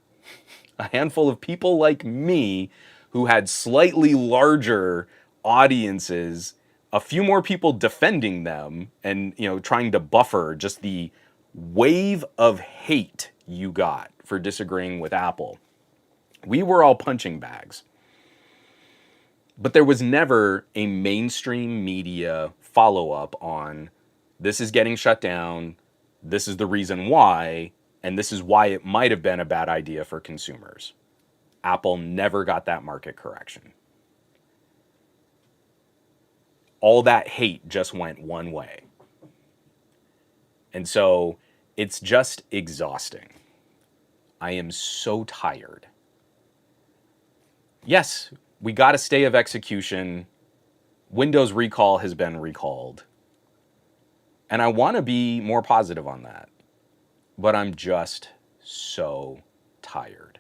A handful of people like me who had slightly larger audiences, a few more people defending them and, you know, trying to buffer just the wave of hate you got for disagreeing with Apple. We were all punching bags. But there was never a mainstream media follow-up on this is getting shut down, this is the reason why, and this is why it might have been a bad idea for consumers. Apple never got that market correction. All that hate just went one way. And so it's just exhausting. I am so tired. Yes, we got a stay of execution. Windows recall has been recalled. And I want to be more positive on that. But I'm just so tired.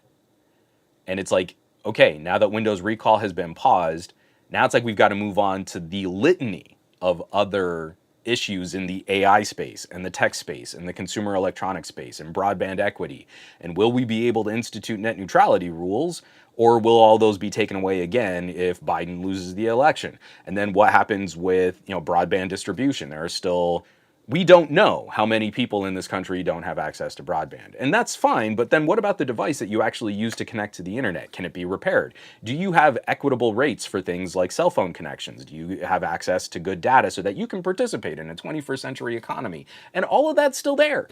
And it's like, okay, now that Windows recall has been paused, now it's like we've got to move on to the litany of other issues in the AI space and the tech space and the consumer electronics space and broadband equity. And will we be able to institute net neutrality rules, or will all those be taken away again if Biden loses the election? And then what happens with, you know, broadband distribution? There are still, we don't know how many people in this country don't have access to broadband. And that's fine, but then what about the device that you actually use to connect to the internet? Can it be repaired? Do you have equitable rates for things like cell phone connections? Do you have access to good data so that you can participate in a 21st century economy? And all of that's still there.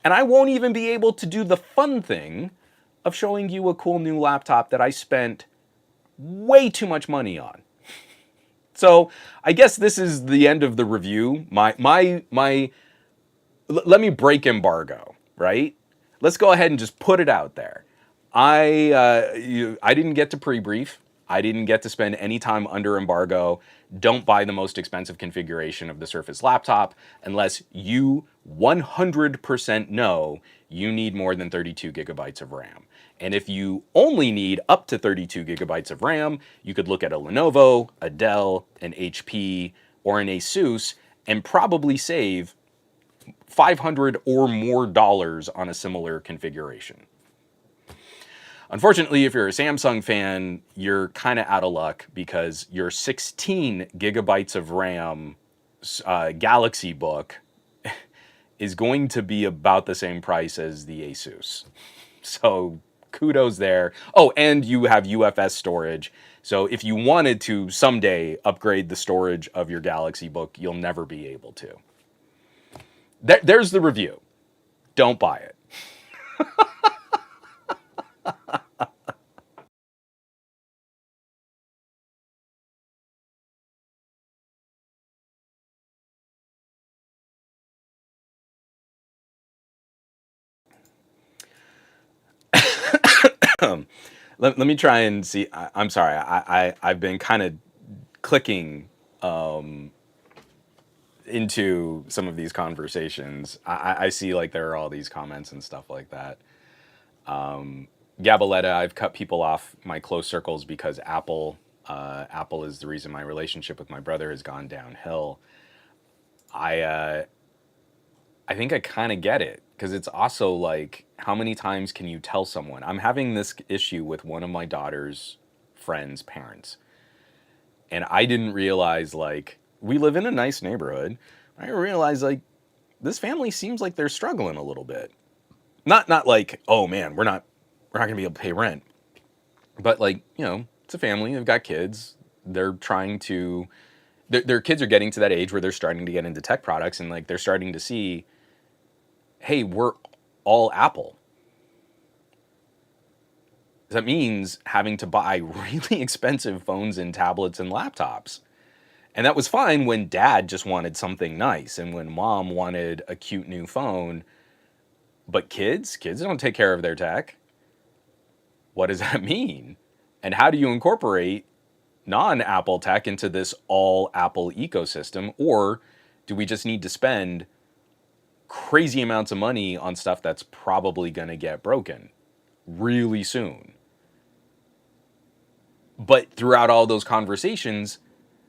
And I won't even be able to do the fun thing of showing you a cool new laptop that I spent way too much money on. So I guess this is the end of the review. Let me break embargo, right? Let's go ahead and just put it out there. I didn't get to pre-brief. I didn't get to spend any time under embargo. Don't buy the most expensive configuration of the Surface laptop unless you 100% know you need more than 32 gigabytes of RAM. And if you only need up to 32 gigabytes of RAM, you could look at a Lenovo, a Dell, an HP, or an Asus and probably save $500 or more on a similar configuration. Unfortunately, if you're a Samsung fan, you're kind of out of luck because your 16 gigabytes of RAM Galaxy Book is going to be about the same price as the Asus. So kudos there. Oh, and you have UFS storage. So if you wanted to someday upgrade the storage of your Galaxy Book, you'll never be able to. There's the review. Don't buy it. Let me try and see. I'm sorry. I've been kind of clicking into some of these conversations. I see like there are all these comments and stuff like that. Gabaletta, I've cut people off my close circles because Apple is the reason my relationship with my brother has gone downhill. I think I kind of get it. because it's also like, how many times can you tell someone? I'm having this issue with one of my daughter's friends' parents, and I didn't realize, like, we live in a nice neighborhood. I realized, like, this family seems like they're struggling a little bit. Not like, oh man, we're not gonna be able to pay rent, but like, it's a family. They've got kids. They're trying to. Their kids are getting to that age where they're starting to get into tech products, and like they're starting to see, hey, we're all Apple. That means having to buy really expensive phones and tablets and laptops. And that was fine when dad just wanted something nice and when mom wanted a cute new phone. But kids don't take care of their tech. What does that mean? And how do you incorporate non-Apple tech into this all Apple ecosystem? Or do we just need to spend crazy amounts of money on stuff that's probably going to get broken really soon? But throughout all those conversations,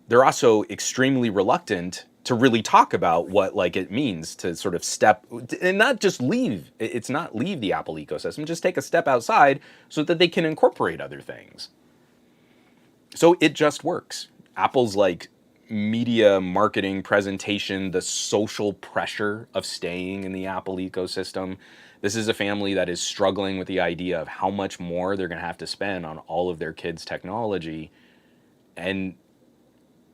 they're also extremely reluctant to really talk about what like it means to sort of step and not just leave. It's not leave the Apple ecosystem, just take a step outside so that they can incorporate other things. So it just works. Apple's like media marketing presentation, the social pressure of staying in the Apple ecosystem. This is a family that is struggling with the idea of how much more they're going to have to spend on all of their kids' technology, and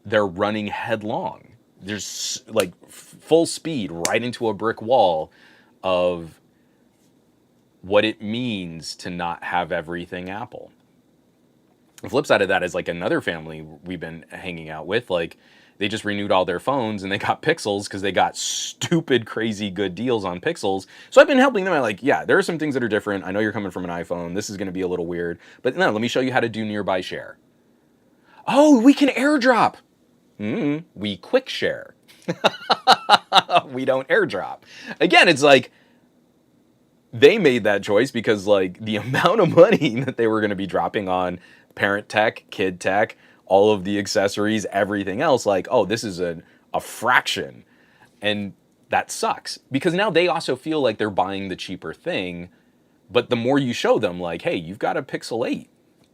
they're running headlong. There's like full speed right into a brick wall of what it means to not have everything Apple. The flip side of that is like another family we've been hanging out with, like they just renewed all their phones and they got Pixels because they got stupid, crazy good deals on Pixels. So I've been helping them out, like, yeah, there are some things that are different. I know you're coming from an iPhone. This is going to be a little weird. But no, let me show you how to do nearby share. Oh, we can airdrop. We quick share. We don't airdrop. Again, it's like they made that choice because like the amount of money that they were going to be dropping on parent tech, kid tech, all of the accessories, everything else, like, oh, this is a fraction. And that sucks because now they also feel like they're buying the cheaper thing. But the more you show them, like, hey, you've got a Pixel 8.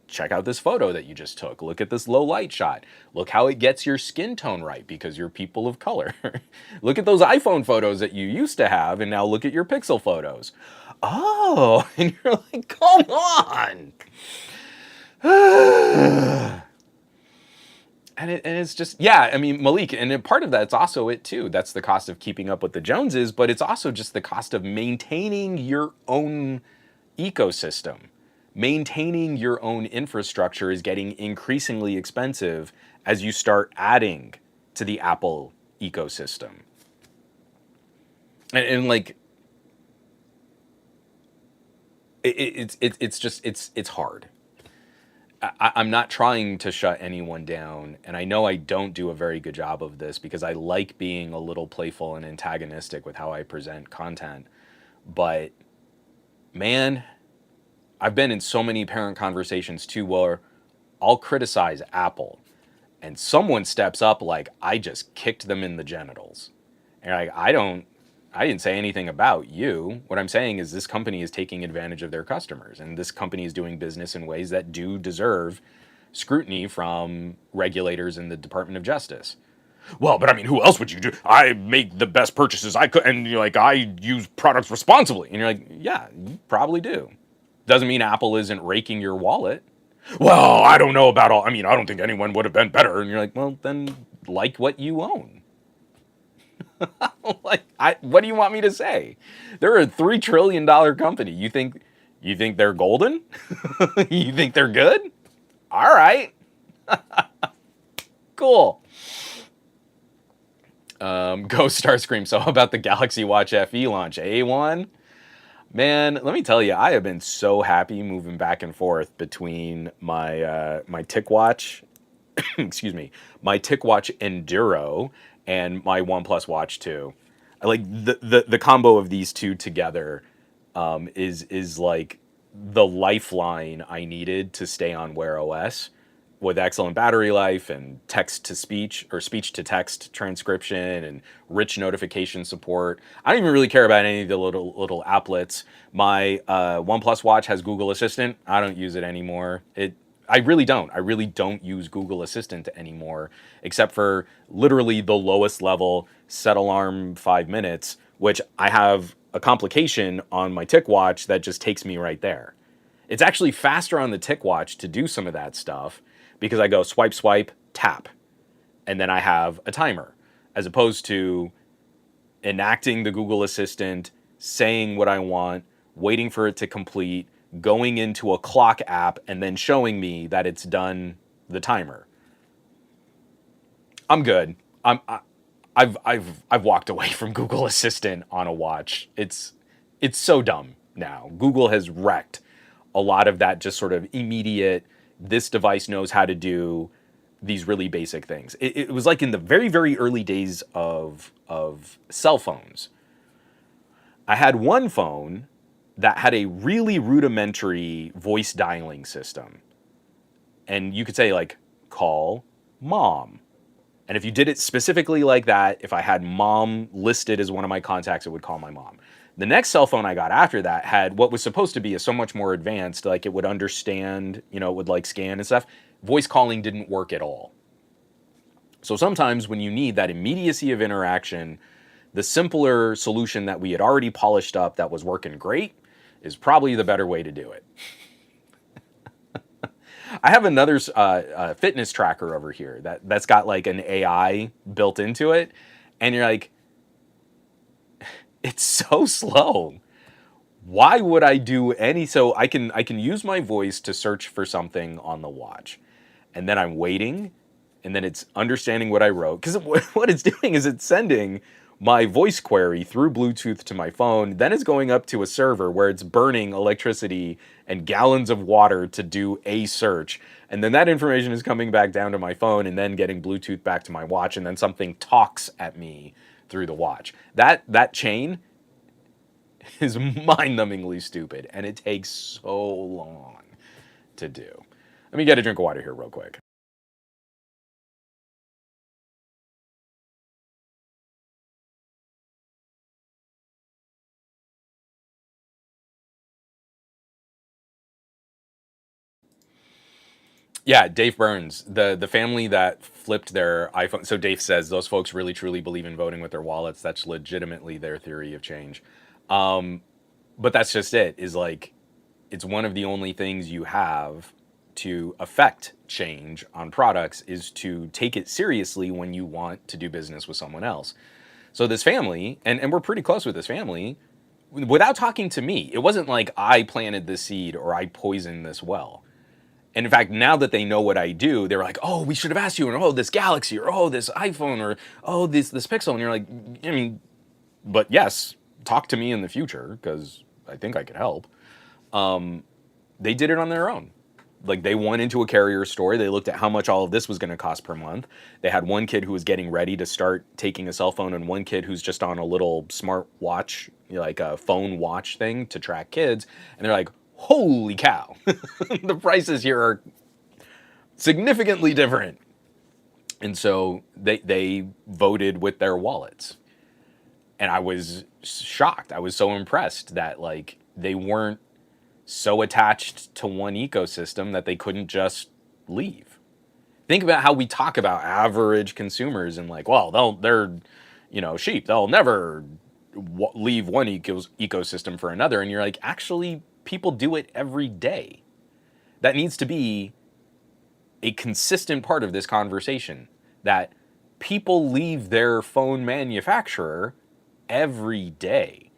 Check out this photo that you just took. Look at this low light shot. Look how it gets your skin tone right because you're people of color. Look at those iPhone photos that you used to have, and now look at your Pixel photos. Oh, and you're like, come on. And it's just, yeah, I mean, Malik, and part of that's also it too. That's the cost of keeping up with the Joneses, but it's also just the cost of maintaining your own ecosystem. Maintaining your own infrastructure is getting increasingly expensive as you start adding to the Apple ecosystem. And like, it's hard. I'm not trying to shut anyone down, and I know I don't do a very good job of this because I like being a little playful and antagonistic with how I present content. But man, I've been in so many parent conversations too where I'll criticize Apple and someone steps up like I just kicked them in the genitals. And like, I didn't say anything about you. What I'm saying is this company is taking advantage of their customers, and this company is doing business in ways that do deserve scrutiny from regulators in the Department of Justice. Well, but I mean, who else would you do? I make the best purchases I could, and you're like, I use products responsibly. And you're like, yeah, you probably do. Doesn't mean Apple isn't raking your wallet. Well, I don't know about all. I mean, I don't think anyone would have been better. And you're like, well, then like what you own. Like, what do you want me to say? They're a $3 trillion company. You think they're golden? You think they're good? All right. Cool. Ghost Starscream. So about the Galaxy Watch FE launch, A1? Man, let me tell you, I have been so happy moving back and forth between my my TicWatch, excuse me, my TicWatch Enduro and my OnePlus Watch 2. I like the combo of these two together is like the lifeline I needed to stay on Wear OS. with excellent battery life and text to speech or speech to text transcription and rich notification support. I don't even really care about any of the little applets. My OnePlus Watch has Google Assistant. I don't use it anymore. I really don't. I really don't use Google Assistant anymore, except for literally the lowest level, set alarm 5 minutes, which I have a complication on my Tick Watch that just takes me right there. It's actually faster on the Tick Watch to do some of that stuff because I go swipe, swipe, tap, and then I have a timer, as opposed to enacting the Google Assistant, saying what I want, waiting for it to complete, going into a clock app, and then showing me that it's done the timer. I'm good. I've walked away from Google Assistant on a watch. It's so dumb now. Google has wrecked a lot of that just sort of immediate, this device knows how to do these really basic things. It was like in the very, very early days of cell phones. I had one phone that had a really rudimentary voice dialing system. And you could say, like, call mom. And if you did it specifically like that, if I had mom listed as one of my contacts, it would call my mom. The next cell phone I got after that had what was supposed to be so much more advanced, like it would understand, it would like scan and stuff. Voice calling didn't work at all. So sometimes when you need that immediacy of interaction, the simpler solution that we had already polished up that was working great is probably the better way to do it. I have another fitness tracker over here that's got like an AI built into it. And you're like, it's so slow. Why would I do any? So I can use my voice to search for something on the watch. And then I'm waiting. And then it's understanding what I wrote. Because what it's doing is it's sending my voice query through Bluetooth to my phone. Then it's going up to a server where it's burning electricity and gallons of water to do a search. And then that information is coming back down to my phone and then getting Bluetooth back to my watch. And then something talks at me through the watch. That chain is mind-numbingly stupid. And it takes so long to do. Let me get a drink of water here real quick. Yeah, Dave Burns, the family that flipped their iPhone. So Dave says those folks really truly believe in voting with their wallets. That's legitimately their theory of change. But that's just it. Is like it's one of the only things you have to affect change on products is to take it seriously when you want to do business with someone else. So this family, and we're pretty close with this family, without talking to me, it wasn't like I planted this seed or I poisoned this well. And in fact, now that they know what I do, they're like, "Oh, we should have asked you," or "Oh, this Galaxy," or "Oh, this iPhone," or "Oh, this Pixel." And you're like, I mean, but yes, talk to me in the future because I think I could help. They did it on their own. Like they went into a carrier store. They looked at how much all of this was going to cost per month. They had one kid who was getting ready to start taking a cell phone, and one kid who's just on a little smartwatch, like a phone watch thing to track kids. And they're like, holy cow, the prices here are significantly different. And so they voted with their wallets. And I was shocked. I was so impressed that like they weren't so attached to one ecosystem that they couldn't just leave. Think about how we talk about average consumers and like, well, they're sheep. They'll never leave one ecosystem for another. And you're like, actually, people do it every day. That needs to be a consistent part of this conversation, that people leave their phone manufacturer every day.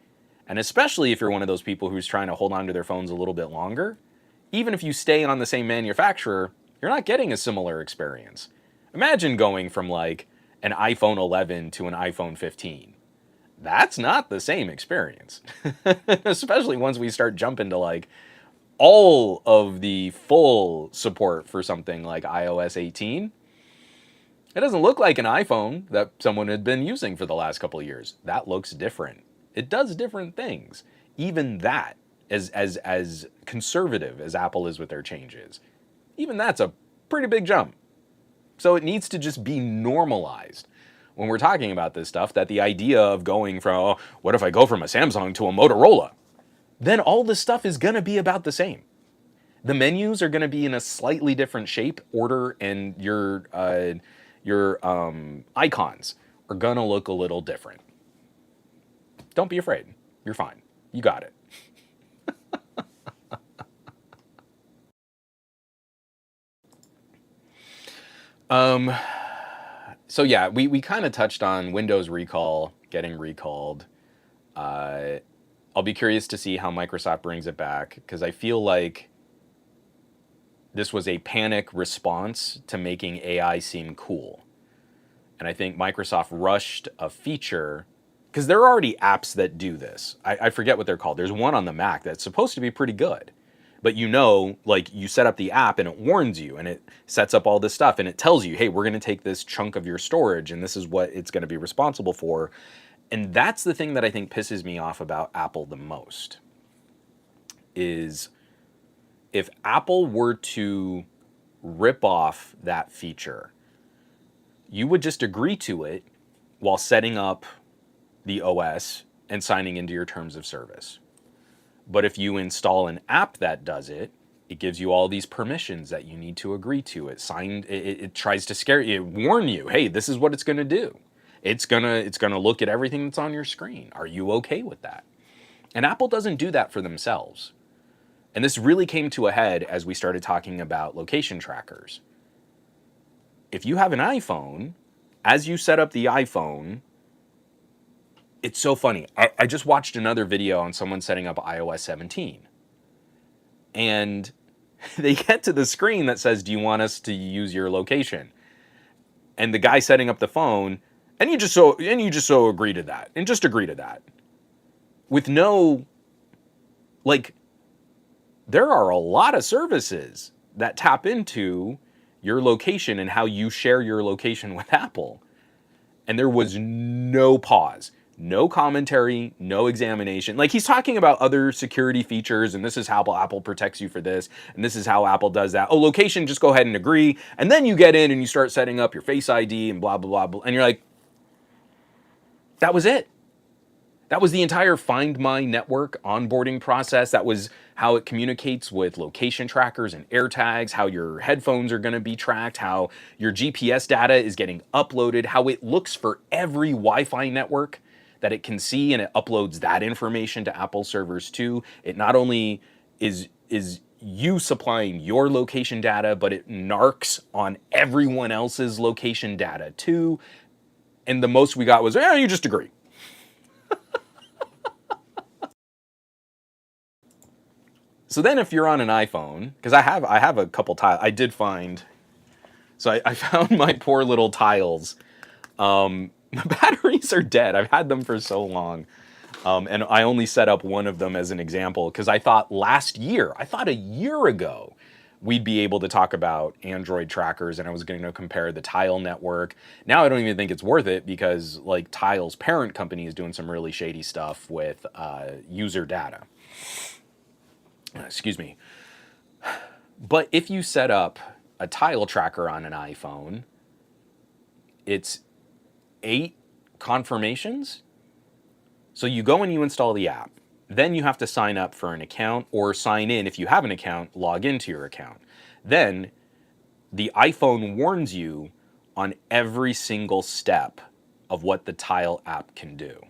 And especially if you're one of those people who's trying to hold on to their phones a little bit longer, even if you stay on the same manufacturer, you're not getting a similar experience. Imagine going from like an iPhone 11 to an iPhone 15. That's not the same experience. Especially once we start jumping to like all of the full support for something like iOS 18. It doesn't look like an iPhone that someone had been using for the last couple of years. That looks different. It does different things. Even that, as conservative as Apple is with their changes, even that's a pretty big jump. So it needs to just be normalized when we're talking about this stuff, that the idea of going from, oh, what if I go from a Samsung to a Motorola? Then all this stuff is going to be about the same. The menus are going to be in a slightly different shape, order, and your icons are going to look a little different. Don't be afraid. You're fine. You got it. So yeah, we kind of touched on Windows recall getting recalled. I'll be curious to see how Microsoft brings it back, because I feel like this was a panic response to making AI seem cool. And I think Microsoft rushed a feature, because there are already apps that do this. I forget what they're called. There's one on the Mac that's supposed to be pretty good. But you know, like, you set up the app and it warns you and it sets up all this stuff and it tells you, hey, we're going to take this chunk of your storage and this is what it's going to be responsible for. And that's the thing that I think pisses me off about Apple the most, is if Apple were to rip off that feature, you would just agree to it while setting up the OS and signing into your terms of service. But if you install an app that does it, it gives you all these permissions that you need to agree to. It tries to scare you, warn you, hey, this is what it's going to do. It's gonna look at everything that's on your screen. Are you okay with that? And Apple doesn't do that for themselves. And this really came to a head as we started talking about location trackers. If you have an iPhone, as you set up the iPhone, it's so funny. I just watched another video on someone setting up iOS 17. And they get to the screen that says, do you want us to use your location? And the guy setting up the phone, and you just so agree to that. And just agree to that. With no, like, there are a lot of services that tap into your location and how you share your location with Apple. And there was no pause. No commentary, no examination. Like, he's talking about other security features, and this is how Apple protects you for this, and this is how Apple does that. Oh, location, just go ahead and agree. And then you get in and you start setting up your Face ID and blah, blah, blah, blah. And you're like, that was it. That was the entire Find My network onboarding process. That was how it communicates with location trackers and AirTags, how your headphones are going to be tracked, how your GPS data is getting uploaded, how it looks for every Wi-Fi network that it can see, and it uploads that information to Apple servers too. It not only is you supplying your location data, but it narcs on everyone else's location data too. And the most we got was, you just agree. So then if you're on an iPhone, because I have a couple tiles, I did find, so I found my poor little tiles. The batteries are dead. I've had them for so long. And I only set up one of them as an example because I thought a year ago, we'd be able to talk about Android trackers and I was going to compare the Tile network. Now I don't even think it's worth it because, like, Tile's parent company is doing some really shady stuff with user data. Excuse me. But if you set up a Tile tracker on an iPhone, it's 8 confirmations. So you go and you install the app. Then you have to sign up for an account or sign in. If you have an account, log into your account. Then the iPhone warns you on every single step of what the Tile app can do.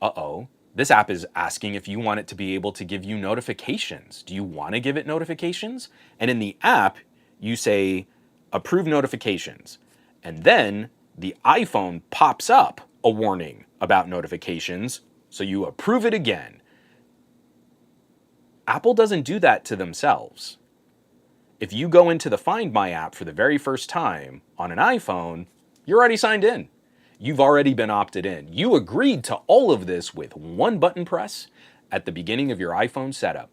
Uh-oh. This app is asking if you want it to be able to give you notifications. Do you want to give it notifications? And in the app, you say, approve notifications. And then the iPhone pops up a warning about notifications, so you approve it again. Apple doesn't do that to themselves. If you go into the Find My app for the very first time on an iPhone, you're already signed in. You've already been opted in. You agreed to all of this with one button press at the beginning of your iPhone setup.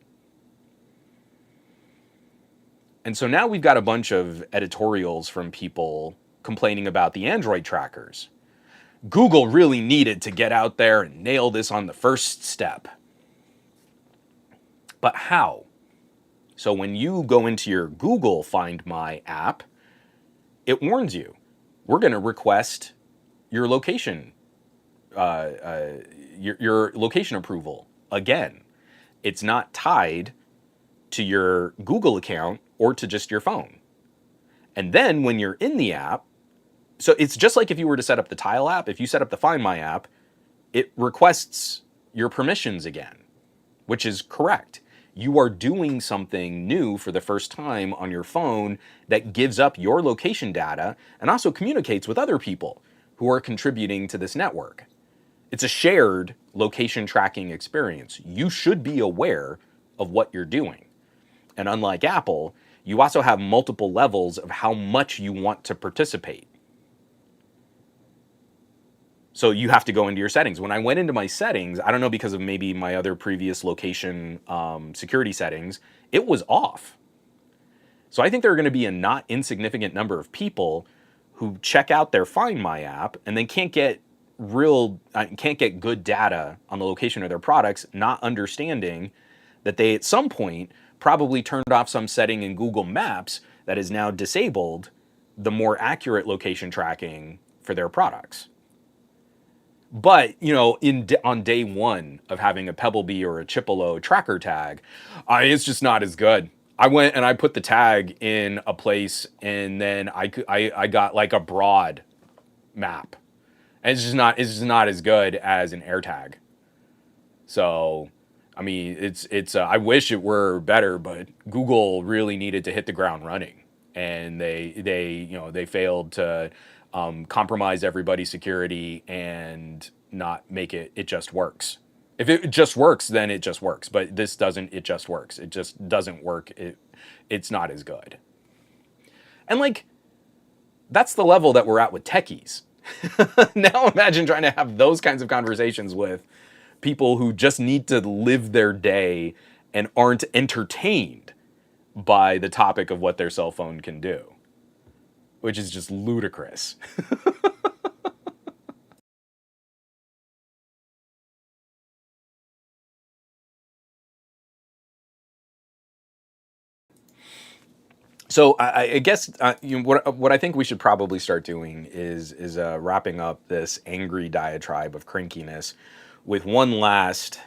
And so now we've got a bunch of editorials from people complaining about the Android trackers. Google really needed to get out there and nail this on the first step. But how? So when you go into your Google Find My app, it warns you, we're going to request your location, your location approval again. It's not tied to your Google account or to just your phone. And then when you're in the app, so it's just like if you were to set up the Tile app, if you set up the Find My app, it requests your permissions again, which is correct. You are doing something new for the first time on your phone that gives up your location data and also communicates with other people who are contributing to this network. It's a shared location tracking experience. You should be aware of what you're doing. And unlike Apple, you also have multiple levels of how much you want to participate. So you have to go into your settings. When I went into my settings, I don't know, because of maybe my other previous location security settings, it was off. So I think there are going to be a not insignificant number of people who check out their Find My app and then can't get good data on the location of their products, not understanding that they at some point probably turned off some setting in Google Maps that is now disabled the more accurate location tracking for their products. But, on day one of having a Pebblebee or a Chipolo tracker tag, it's just not as good. I went and I put the tag in a place, and then I got like a broad map. And it's just not as good as an AirTag. So, I mean, I wish it were better, but Google really needed to hit the ground running, and they failed to compromise everybody's security and not make it just works. If it just works, then it just works. But this doesn't. It just works. It just doesn't work. It's not as good. And like, that's the level that we're at with techies. Now imagine trying to have those kinds of conversations with people who just need to live their day and aren't entertained by the topic of what their cell phone can do, which is just ludicrous. So I guess what I think we should probably start doing is wrapping up this angry diatribe of crankiness with one last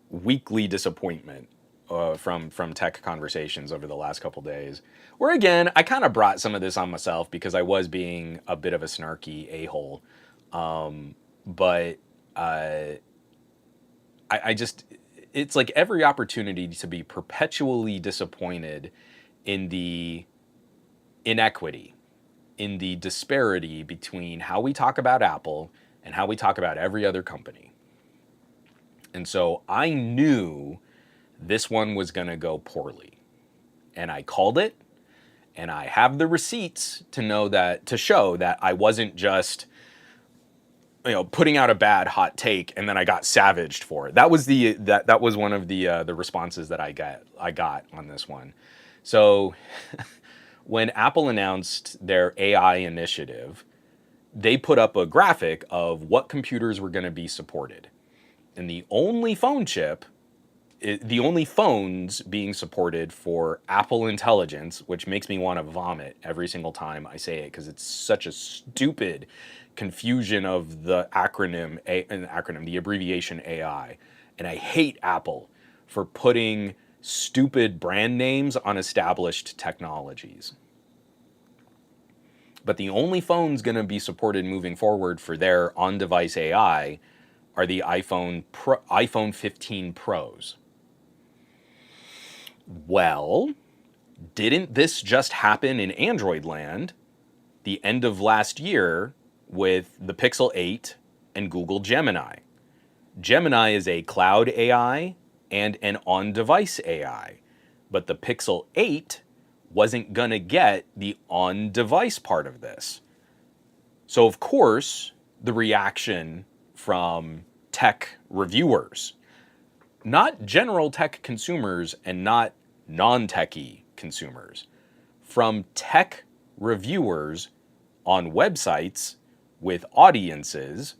weekly disappointment from tech conversations over the last couple days. Where again, I kind of brought some of this on myself because I was being a bit of a snarky a-hole, but I just, it's like every opportunity to be perpetually disappointed in the inequity, in the disparity between how we talk about Apple and how we talk about every other company. And so I knew this one was going to go poorly. And I called it, and I have the receipts to show that I wasn't just putting out a bad hot take and then I got savaged for it. That was one of the responses that I got on this one. So when Apple announced their AI initiative, they put up a graphic of what computers were going to be supported. And the only phones being supported for Apple Intelligence, which makes me want to vomit every single time I say it because it's such a stupid confusion of the the abbreviation AI. And I hate Apple for putting stupid brand names on established technologies. But the only phones going to be supported moving forward for their on-device AI are the iPhone 15 Pros. Well, didn't this just happen in Android land the end of last year with the Pixel 8 and Google Gemini? Gemini is a cloud AI and an on-device AI, but the Pixel 8 wasn't gonna get the on-device part of this. So of course, the reaction from tech reviewers, not general tech consumers and not non-techie consumers, from tech reviewers on websites with audiences,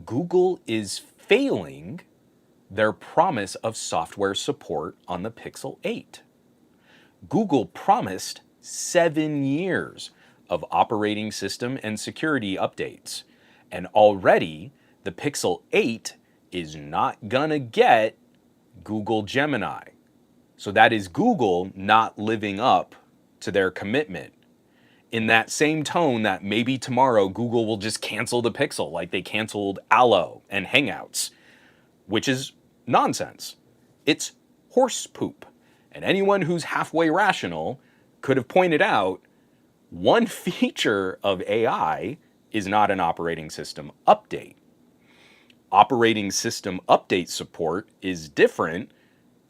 Google is failing their promise of software support on the Pixel 8. Google promised 7 years of operating system and security updates, and already the Pixel 8 is not gonna get Google Gemini. So that is Google not living up to their commitment. In that same tone that maybe tomorrow Google will just cancel the Pixel like they canceled Allo and Hangouts, which is nonsense. It's horse poop. And anyone who's halfway rational could have pointed out one feature of AI is not an operating system update. Operating system update support is different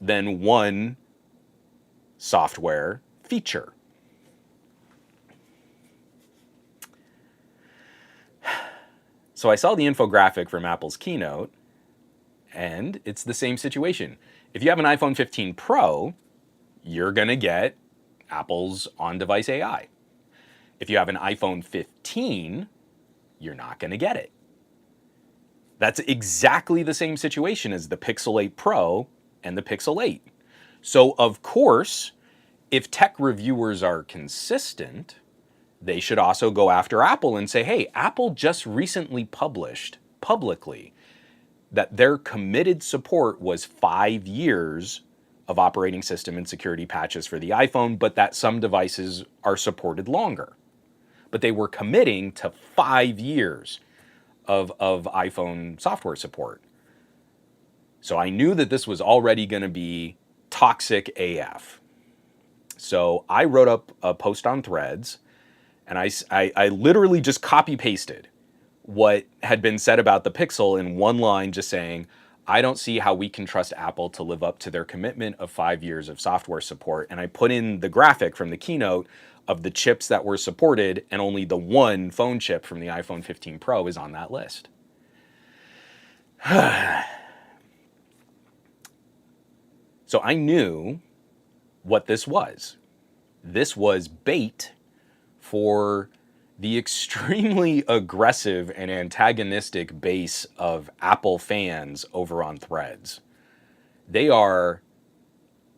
than one software feature. So I saw the infographic from Apple's keynote, and it's the same situation. If you have an iPhone 15 Pro, you're going to get Apple's on-device AI. If you have an iPhone 15, you're not going to get it. That's exactly the same situation as the Pixel 8 Pro and the Pixel 8. So, of course, if tech reviewers are consistent, they should also go after Apple and say, hey, Apple just recently published publicly that their committed support was 5 years of operating system and security patches for the iPhone, but that some devices are supported longer. But they were committing to 5 years of iPhone software support. So I knew that this was already going to be toxic AF. So I wrote up a post on Threads, and I literally just copy-pasted what had been said about the Pixel in one line, just saying, I don't see how we can trust Apple to live up to their commitment of 5 years of software support. And I put in the graphic from the keynote of the chips that were supported, and only the one phone chip from the iPhone 15 Pro is on that list. So I knew what this was. This was bait for the extremely aggressive and antagonistic base of Apple fans over on Threads. They are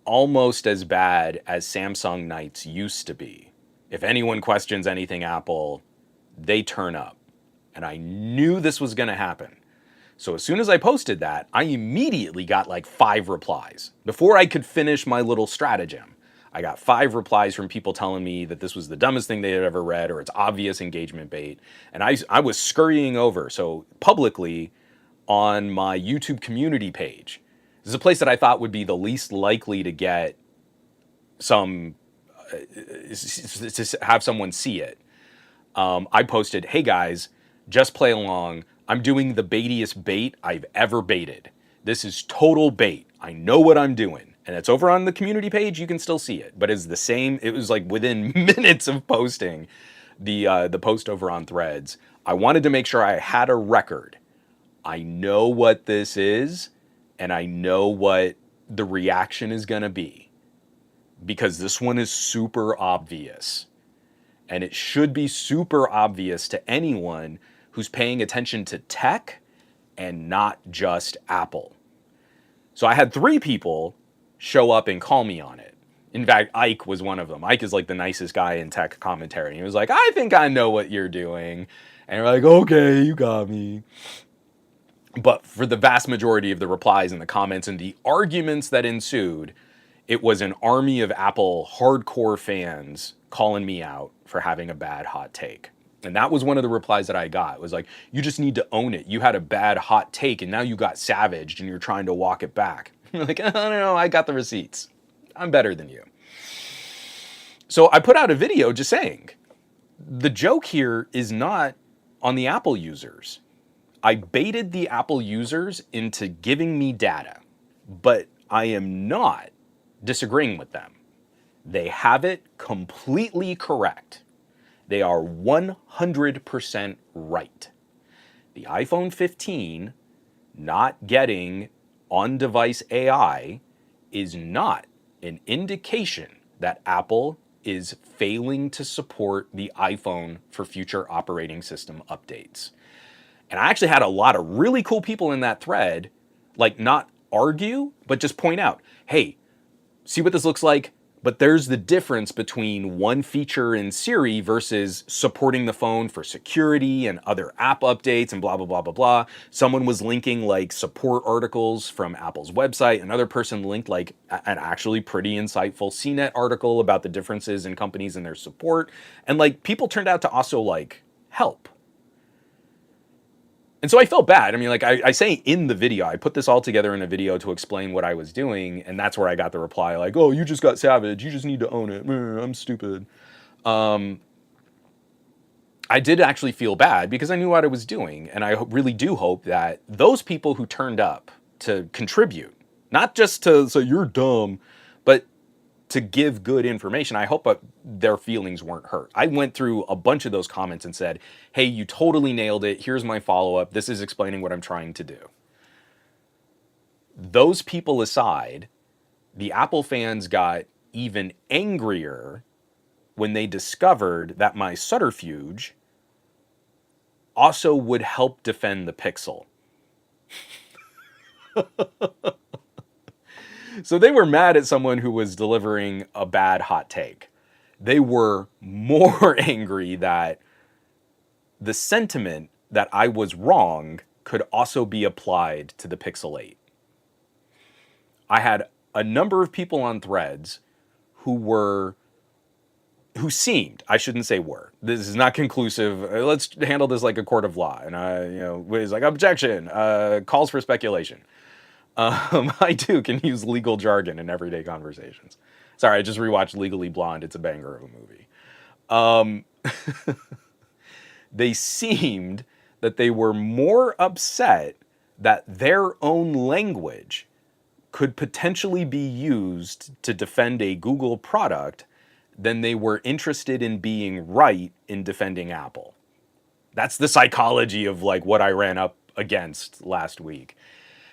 almost as bad as Samsung Knights used to be. If anyone questions anything Apple, they turn up. And I knew this was going to happen. So as soon as I posted that, I immediately got like 5 replies. Before I could finish my little stratagem, I got 5 replies from people telling me that this was the dumbest thing they had ever read, or it's obvious engagement bait. And I was scurrying over. So publicly on my YouTube community page, this is a place that I thought would be the least likely to get to have someone see it. I posted, hey guys, just play along. I'm doing the baitiest bait I've ever baited. This is total bait. I know what I'm doing. And it's over on the community page. You can still see it. But it's the same. It was like within minutes of posting the post over on Threads. I wanted to make sure I had a record. I know what this is, and I know what the reaction is going to be. Because this one is super obvious. And it should be super obvious to anyone who's paying attention to tech and not just Apple. So I had 3 people show up and call me on it. In fact, Ike was one of them. Ike is like the nicest guy in tech commentary. And he was like, I think I know what you're doing. And you're like, okay, you got me. But for the vast majority of the replies and the comments and the arguments that ensued, it was an army of Apple hardcore fans calling me out for having a bad hot take. And that was one of the replies that I got. It was like, you just need to own it. You had a bad hot take and now you got savaged and you're trying to walk it back. Like, I don't know, I got the receipts. I'm better than you. So I put out a video just saying, the joke here is not on the Apple users. I baited the Apple users into giving me data, but I am not disagreeing with them. They have it completely correct. They are 100% right. The iPhone 15 not getting on-device AI is not an indication that Apple is failing to support the iPhone for future operating system updates. And I actually had a lot of really cool people in that thread, like not argue, but just point out, hey, see what this looks like? But there's the difference between one feature in Siri versus supporting the phone for security and other app updates and blah, blah, blah, blah, blah. Someone was linking like support articles from Apple's website. Another person linked like an actually pretty insightful CNET article about the differences in companies and their support. And like people turned out to also like help. And so I felt bad. I mean, like I say in the video, I put this all together in a video to explain what I was doing. And that's where I got the reply like, oh, you just got savage. You just need to own it. I'm stupid. I did actually feel bad because I knew what I was doing. And I really do hope that those people who turned up to contribute, not just to say you're dumb, but to give good information, I hope their feelings weren't hurt. I went through a bunch of those comments and said, hey, you totally nailed it. Here's my follow-up. This is explaining what I'm trying to do. Those people aside, the Apple fans got even angrier when they discovered that my subterfuge also would help defend the Pixel. So they were mad at someone who was delivering a bad hot take. They were more angry that the sentiment that I was wrong could also be applied to the Pixel 8. I had a number of people on Threads who seemed, I shouldn't say were, this is not conclusive, let's handle this like a court of law, and was like, objection, calls for speculation. I too can use legal jargon in everyday conversations. Sorry, I just rewatched Legally Blonde. It's a banger of a movie. They seemed that they were more upset that their own language could potentially be used to defend a Google product than they were interested in being right in defending Apple. That's the psychology of like what I ran up against last week.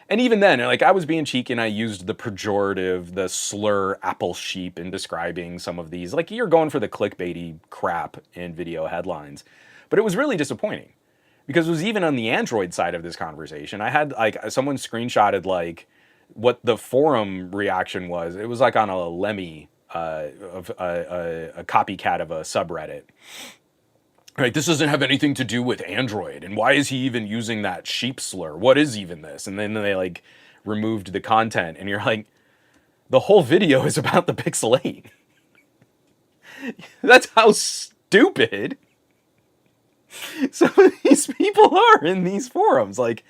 And even then, like I was being cheeky and I used the pejorative, the slur Apple sheep in describing some of these. Like you're going for the clickbaity crap in video headlines. But it was really disappointing because it was even on the Android side of this conversation. I had like someone screenshotted like what the forum reaction was. It was like on a Lemmy, of a copycat of a subreddit. Right, this doesn't have anything to do with Android, and why is he even using that sheep slur? What is even this? And then they like removed the content, and you're like, the whole video is about the Pixel 8. That's how stupid some of these people are in these forums. Like,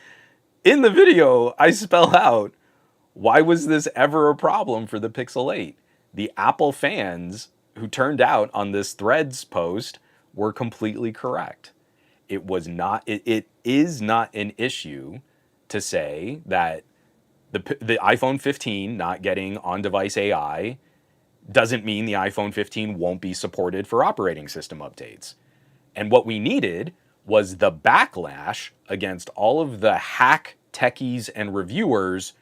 in the video, I spell out, why was this ever a problem for the Pixel 8? The Apple fans who turned out on this Threads post were completely correct. It is not an issue to say that the iPhone 15 not getting on-device AI doesn't mean the iPhone 15 won't be supported for operating system updates. And what we needed was the backlash against all of the hack techies and reviewers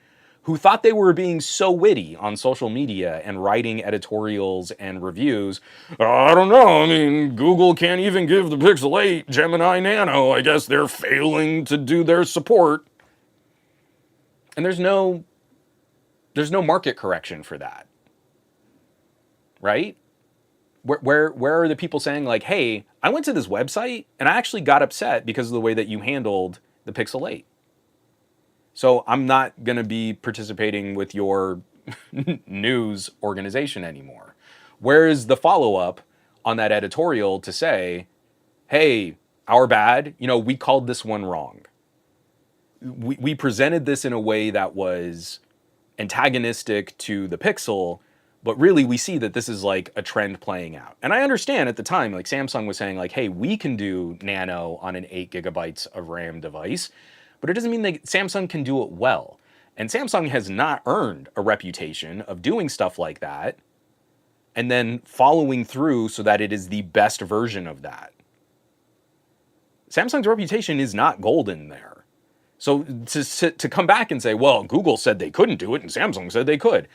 who thought they were being so witty on social media and writing editorials and reviews. I don't know, I mean, Google can't even give the Pixel 8 Gemini Nano. I guess they're failing to do their support. And there's no market correction for that. Right? Where are the people saying like, hey, I went to this website and I actually got upset because of the way that you handled the Pixel 8. So I'm not going to be participating with your news organization anymore. Where is the follow-up on that editorial to say, hey, our bad, we called this one wrong. We presented this in a way that was antagonistic to the Pixel, but really we see that this is like a trend playing out. And I understand at the time, like Samsung was saying like, hey, we can do Nano on an 8 gigabytes of RAM device. But it doesn't mean that Samsung can do it well. And Samsung has not earned a reputation of doing stuff like that and then following through so that it is the best version of that. Samsung's reputation is not golden there. So to come back and say, well, Google said they couldn't do it and Samsung said they could.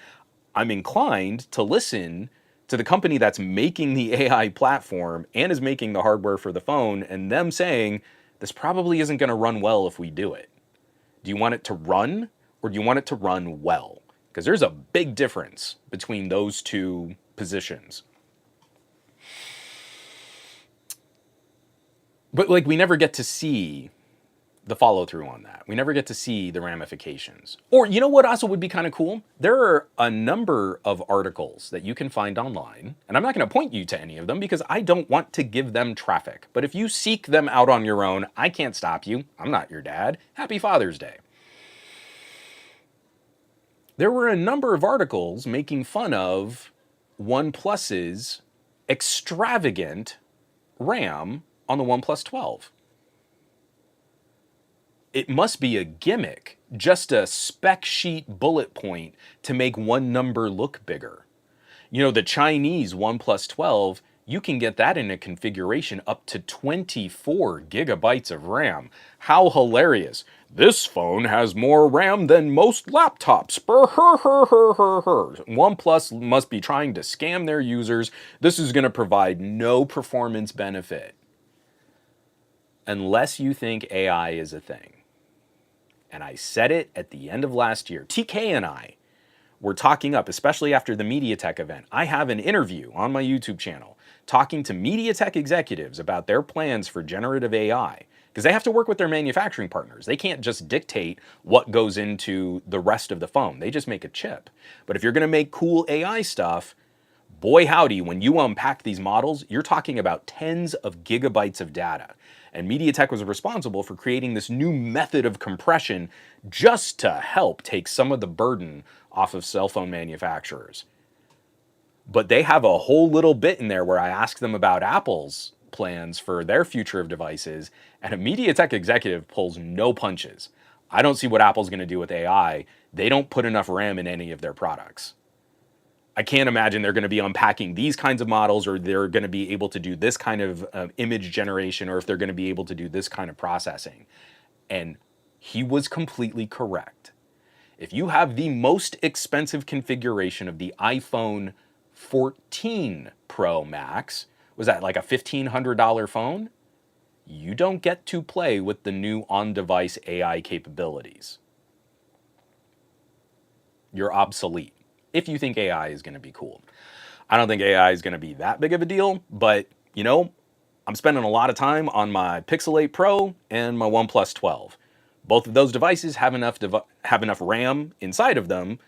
I'm inclined to listen to the company that's making the AI platform and is making the hardware for the phone and them saying, this probably isn't going to run well if we do it. Do you want it to run or do you want it to run well? Because there's a big difference between those two positions. But like, we never get to see the follow through on that. We never get to see the ramifications. Or, you know what also would be kind of cool? There are a number of articles that you can find online, and I'm not going to point you to any of them because I don't want to give them traffic. But if you seek them out on your own, I can't stop you. I'm not your dad. Happy Father's Day. There were a number of articles making fun of OnePlus's extravagant RAM on the OnePlus 12. It must be a gimmick, just a spec sheet bullet point to make one number look bigger. You know, the Chinese OnePlus 12, you can get that in a configuration up to 24 gigabytes of RAM. How hilarious. This phone has more RAM than most laptops. OnePlus must be trying to scam their users. This is going to provide no performance benefit. Unless you think AI is a thing. And I said it at the end of last year. TK and I were talking up, especially after the MediaTek event. I have an interview on my YouTube channel talking to MediaTek executives about their plans for generative AI, because they have to work with their manufacturing partners. They can't just dictate what goes into the rest of the phone. They just make a chip. But if you're going to make cool AI stuff, boy howdy, when you unpack these models, you're talking about tens of gigabytes of data. And MediaTek was responsible for creating this new method of compression just to help take some of the burden off of cell phone manufacturers. But they have a whole little bit in there where I ask them about Apple's plans for their future of devices, and a MediaTek executive pulls no punches. I don't see what Apple's going to do with AI. They don't put enough RAM in any of their products. I can't imagine they're going to be unpacking these kinds of models, or they're going to be able to do this kind of image generation, or if they're going to be able to do this kind of processing. And he was completely correct. If you have the most expensive configuration of the iPhone 14 Pro Max, was that like a $1,500 phone? You don't get to play with the new on-device AI capabilities. You're obsolete. If you think AI is going to be cool. I don't think AI is going to be that big of a deal, but, you know, I'm spending a lot of time on my Pixel 8 Pro and my OnePlus 12. Both of those devices have enough RAM inside of them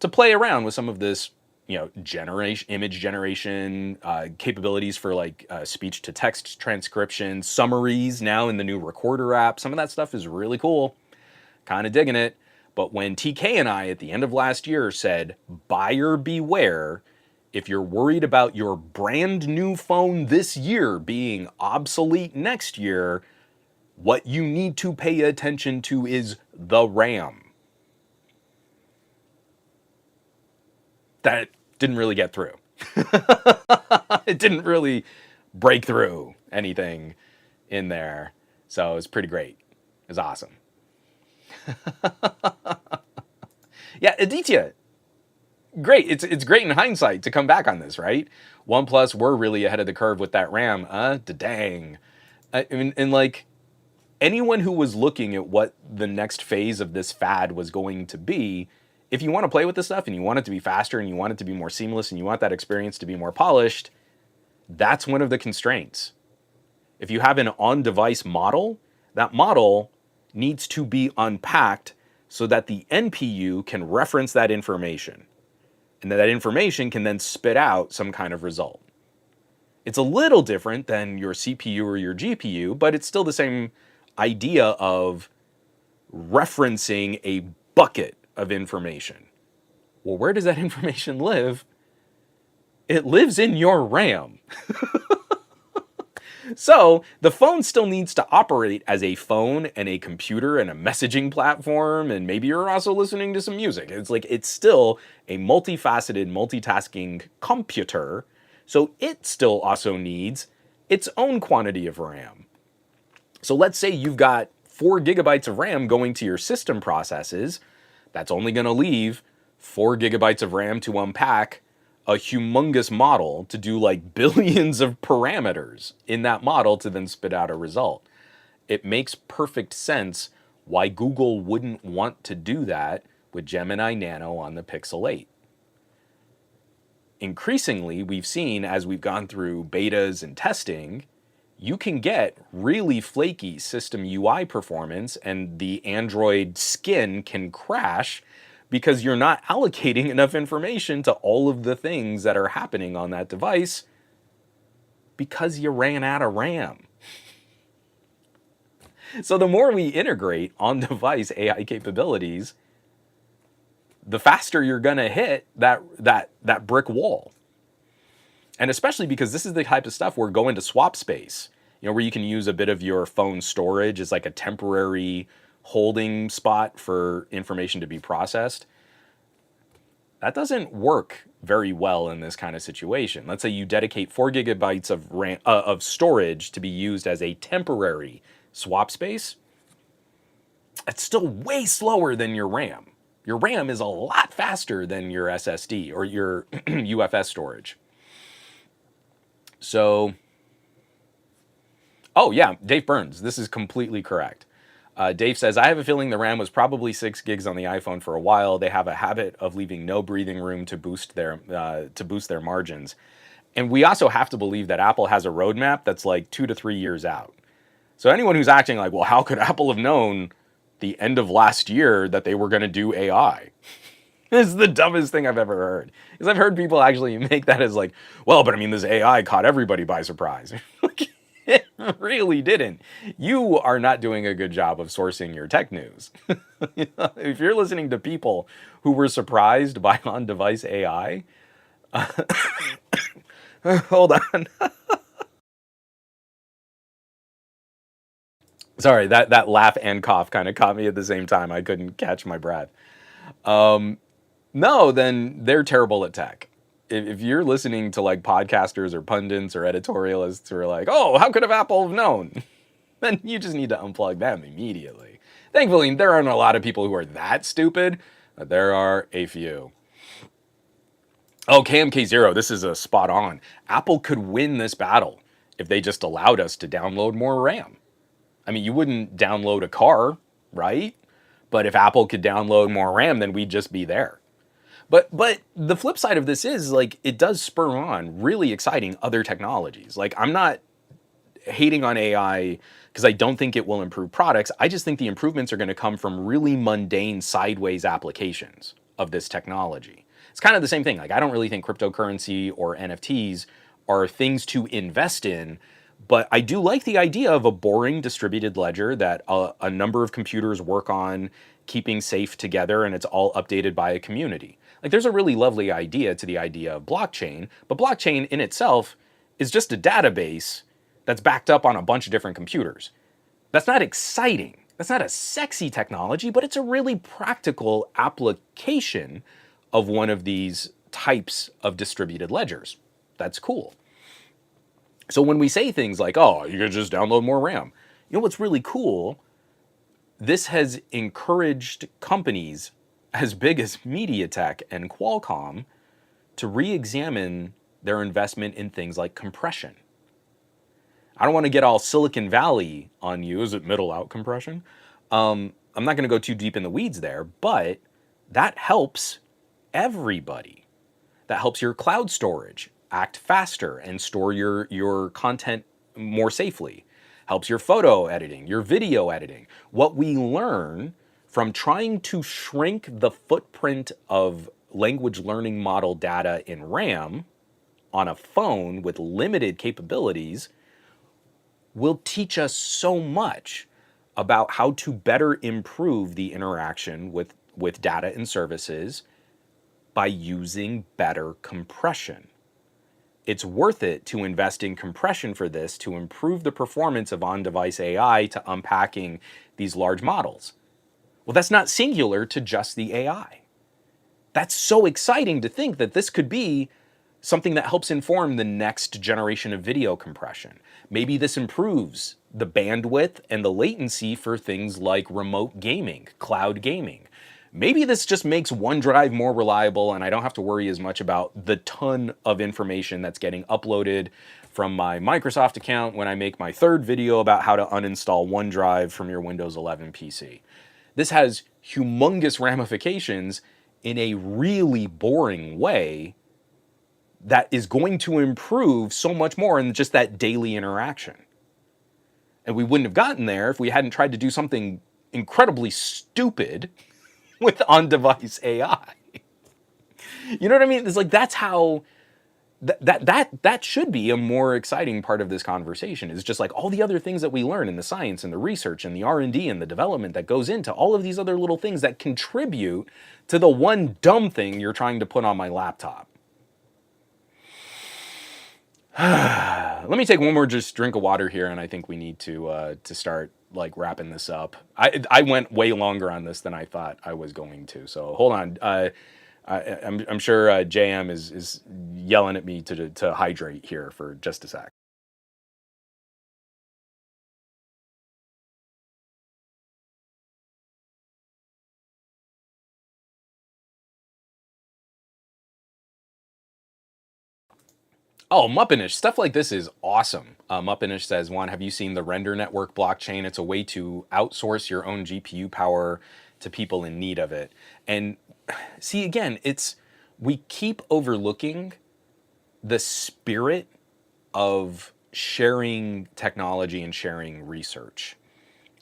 to play around with some of this, you know, image generation capabilities for like speech to text transcription, summaries now in the new Recorder app. Some of that stuff is really cool. Kind of digging it. But when TK and I at the end of last year said, buyer beware, if you're worried about your brand new phone this year being obsolete next year, what you need to pay attention to is the RAM. That didn't really get through. It didn't really break through anything in there. So it was pretty great. It was awesome. Yeah, Aditya, great. It's great in hindsight to come back on this, right? OnePlus were really ahead of the curve with that RAM. Dang. I mean, and like anyone who was looking at what the next phase of this fad was going to be, if you want to play with this stuff and you want it to be faster and you want it to be more seamless and you want that experience to be more polished, that's one of the constraints. If you have an on-device model, that model needs to be unpacked so that the NPU can reference that information. And that information can then spit out some kind of result. It's a little different than your CPU or your GPU, but it's still the same idea of referencing a bucket of information. Well, where does that information live? It lives in your RAM. So the phone still needs to operate as a phone and a computer and a messaging platform, and maybe you're also listening to some music. It's like it's still a multifaceted, multitasking computer, so it still also needs its own quantity of RAM. So let's say you've got 4 gigabytes of RAM going to your system processes. That's only going to leave 4 gigabytes of RAM to unpack a humongous model to do like billions of parameters in that model to then spit out a result. It makes perfect sense why Google wouldn't want to do that with Gemini Nano on the Pixel 8. Increasingly, we've seen as we've gone through betas and testing, you can get really flaky system UI performance, and the Android skin can crash because you're not allocating enough information to all of the things that are happening on that device because you ran out of RAM. So the more we integrate on-device AI capabilities, the faster you're gonna hit that brick wall. And especially because this is the type of stuff where going to swap space, where you can use a bit of your phone storage as like a temporary holding spot for information to be processed. That doesn't work very well in this kind of situation. Let's say you dedicate 4 gigabytes of RAM, of storage to be used as a temporary swap space. It's still way slower than your RAM. Your RAM is a lot faster than your SSD or your UFS storage. So, oh yeah, Dave Burns, this is completely correct. Dave says, I have a feeling the RAM was probably 6 gigs on the iPhone for a while. They have a habit of leaving no breathing room to boost their margins. And we also have to believe that Apple has a roadmap that's like 2 to 3 years out. So anyone who's acting like, well, how could Apple have known the end of last year that they were going to do AI? This is the dumbest thing I've ever heard. Because I've heard people actually make that as like, well, but I mean, this AI caught everybody by surprise. It really didn't. You are not doing a good job of sourcing your tech news. If you're listening to people who were surprised by on-device AI, hold on. Sorry, that laugh and cough kind of caught me at the same time. I couldn't catch my breath. No, then they're terrible at tech. If you're listening to like podcasters or pundits or editorialists who are like, oh, how could have Apple have known? Then you just need to unplug them immediately. Thankfully, there aren't a lot of people who are that stupid, but there are a few. Oh, KMK0, this is a spot on. Apple could win this battle if they just allowed us to download more RAM. I mean, you wouldn't download a car, right? But if Apple could download more RAM, then we'd just be there. But the flip side of this is like it does spur on really exciting other technologies. Like I'm not hating on AI because I don't think it will improve products. I just think the improvements are going to come from really mundane sideways applications of this technology. It's kind of the same thing. Like I don't really think cryptocurrency or NFTs are things to invest in. But I do like the idea of a boring distributed ledger that a number of computers work on keeping safe together and it's all updated by a community. Like there's a really lovely idea to the idea of blockchain, but blockchain in itself is just a database that's backed up on a bunch of different computers. That's not exciting. That's not a sexy technology, but it's a really practical application of one of these types of distributed ledgers. That's cool. So when we say things like, oh, you can just download more RAM, you know what's really cool? This has encouraged companies as big as MediaTek and Qualcomm to re-examine their investment in things like compression. I don't want to get all Silicon Valley on you. Is it middle out compression? I'm not going to go too deep in the weeds there, but that helps everybody. That helps your cloud storage act faster and store your content more safely. Helps your photo editing, your video editing. What we learn from trying to shrink the footprint of language learning model data in RAM on a phone with limited capabilities will teach us so much about how to better improve the interaction with data and services by using better compression. It's worth it to invest in compression for this to improve the performance of on-device AI to unpacking these large models. Well, that's not singular to just the AI. That's so exciting to think that this could be something that helps inform the next generation of video compression. Maybe this improves the bandwidth and the latency for things like remote gaming, cloud gaming. Maybe this just makes OneDrive more reliable and I don't have to worry as much about the ton of information that's getting uploaded from my Microsoft account when I make my third video about how to uninstall OneDrive from your Windows 11 PC. This has humongous ramifications in a really boring way that is going to improve so much more in just that daily interaction. And we wouldn't have gotten there if we hadn't tried to do something incredibly stupid with on-device AI. You know what I mean? It's like that's how that should be a more exciting part of this conversation. Is just like all the other things that we learn in the science and the research and the R&D and the development that goes into all of these other little things that contribute to the one dumb thing you're trying to put on my laptop. Let me take one more just drink of water here, and I think we need to start like wrapping this up. I went way longer on this than I thought I was going to. So hold on. I'm sure JM is yelling at me to hydrate here for just a sec. Oh, Muppinish. Stuff like this is awesome. Muppinish says, Juan, have you seen the Render Network blockchain? It's a way to outsource your own GPU power to people in need of it. And see, again, we keep overlooking the spirit of sharing technology and sharing research.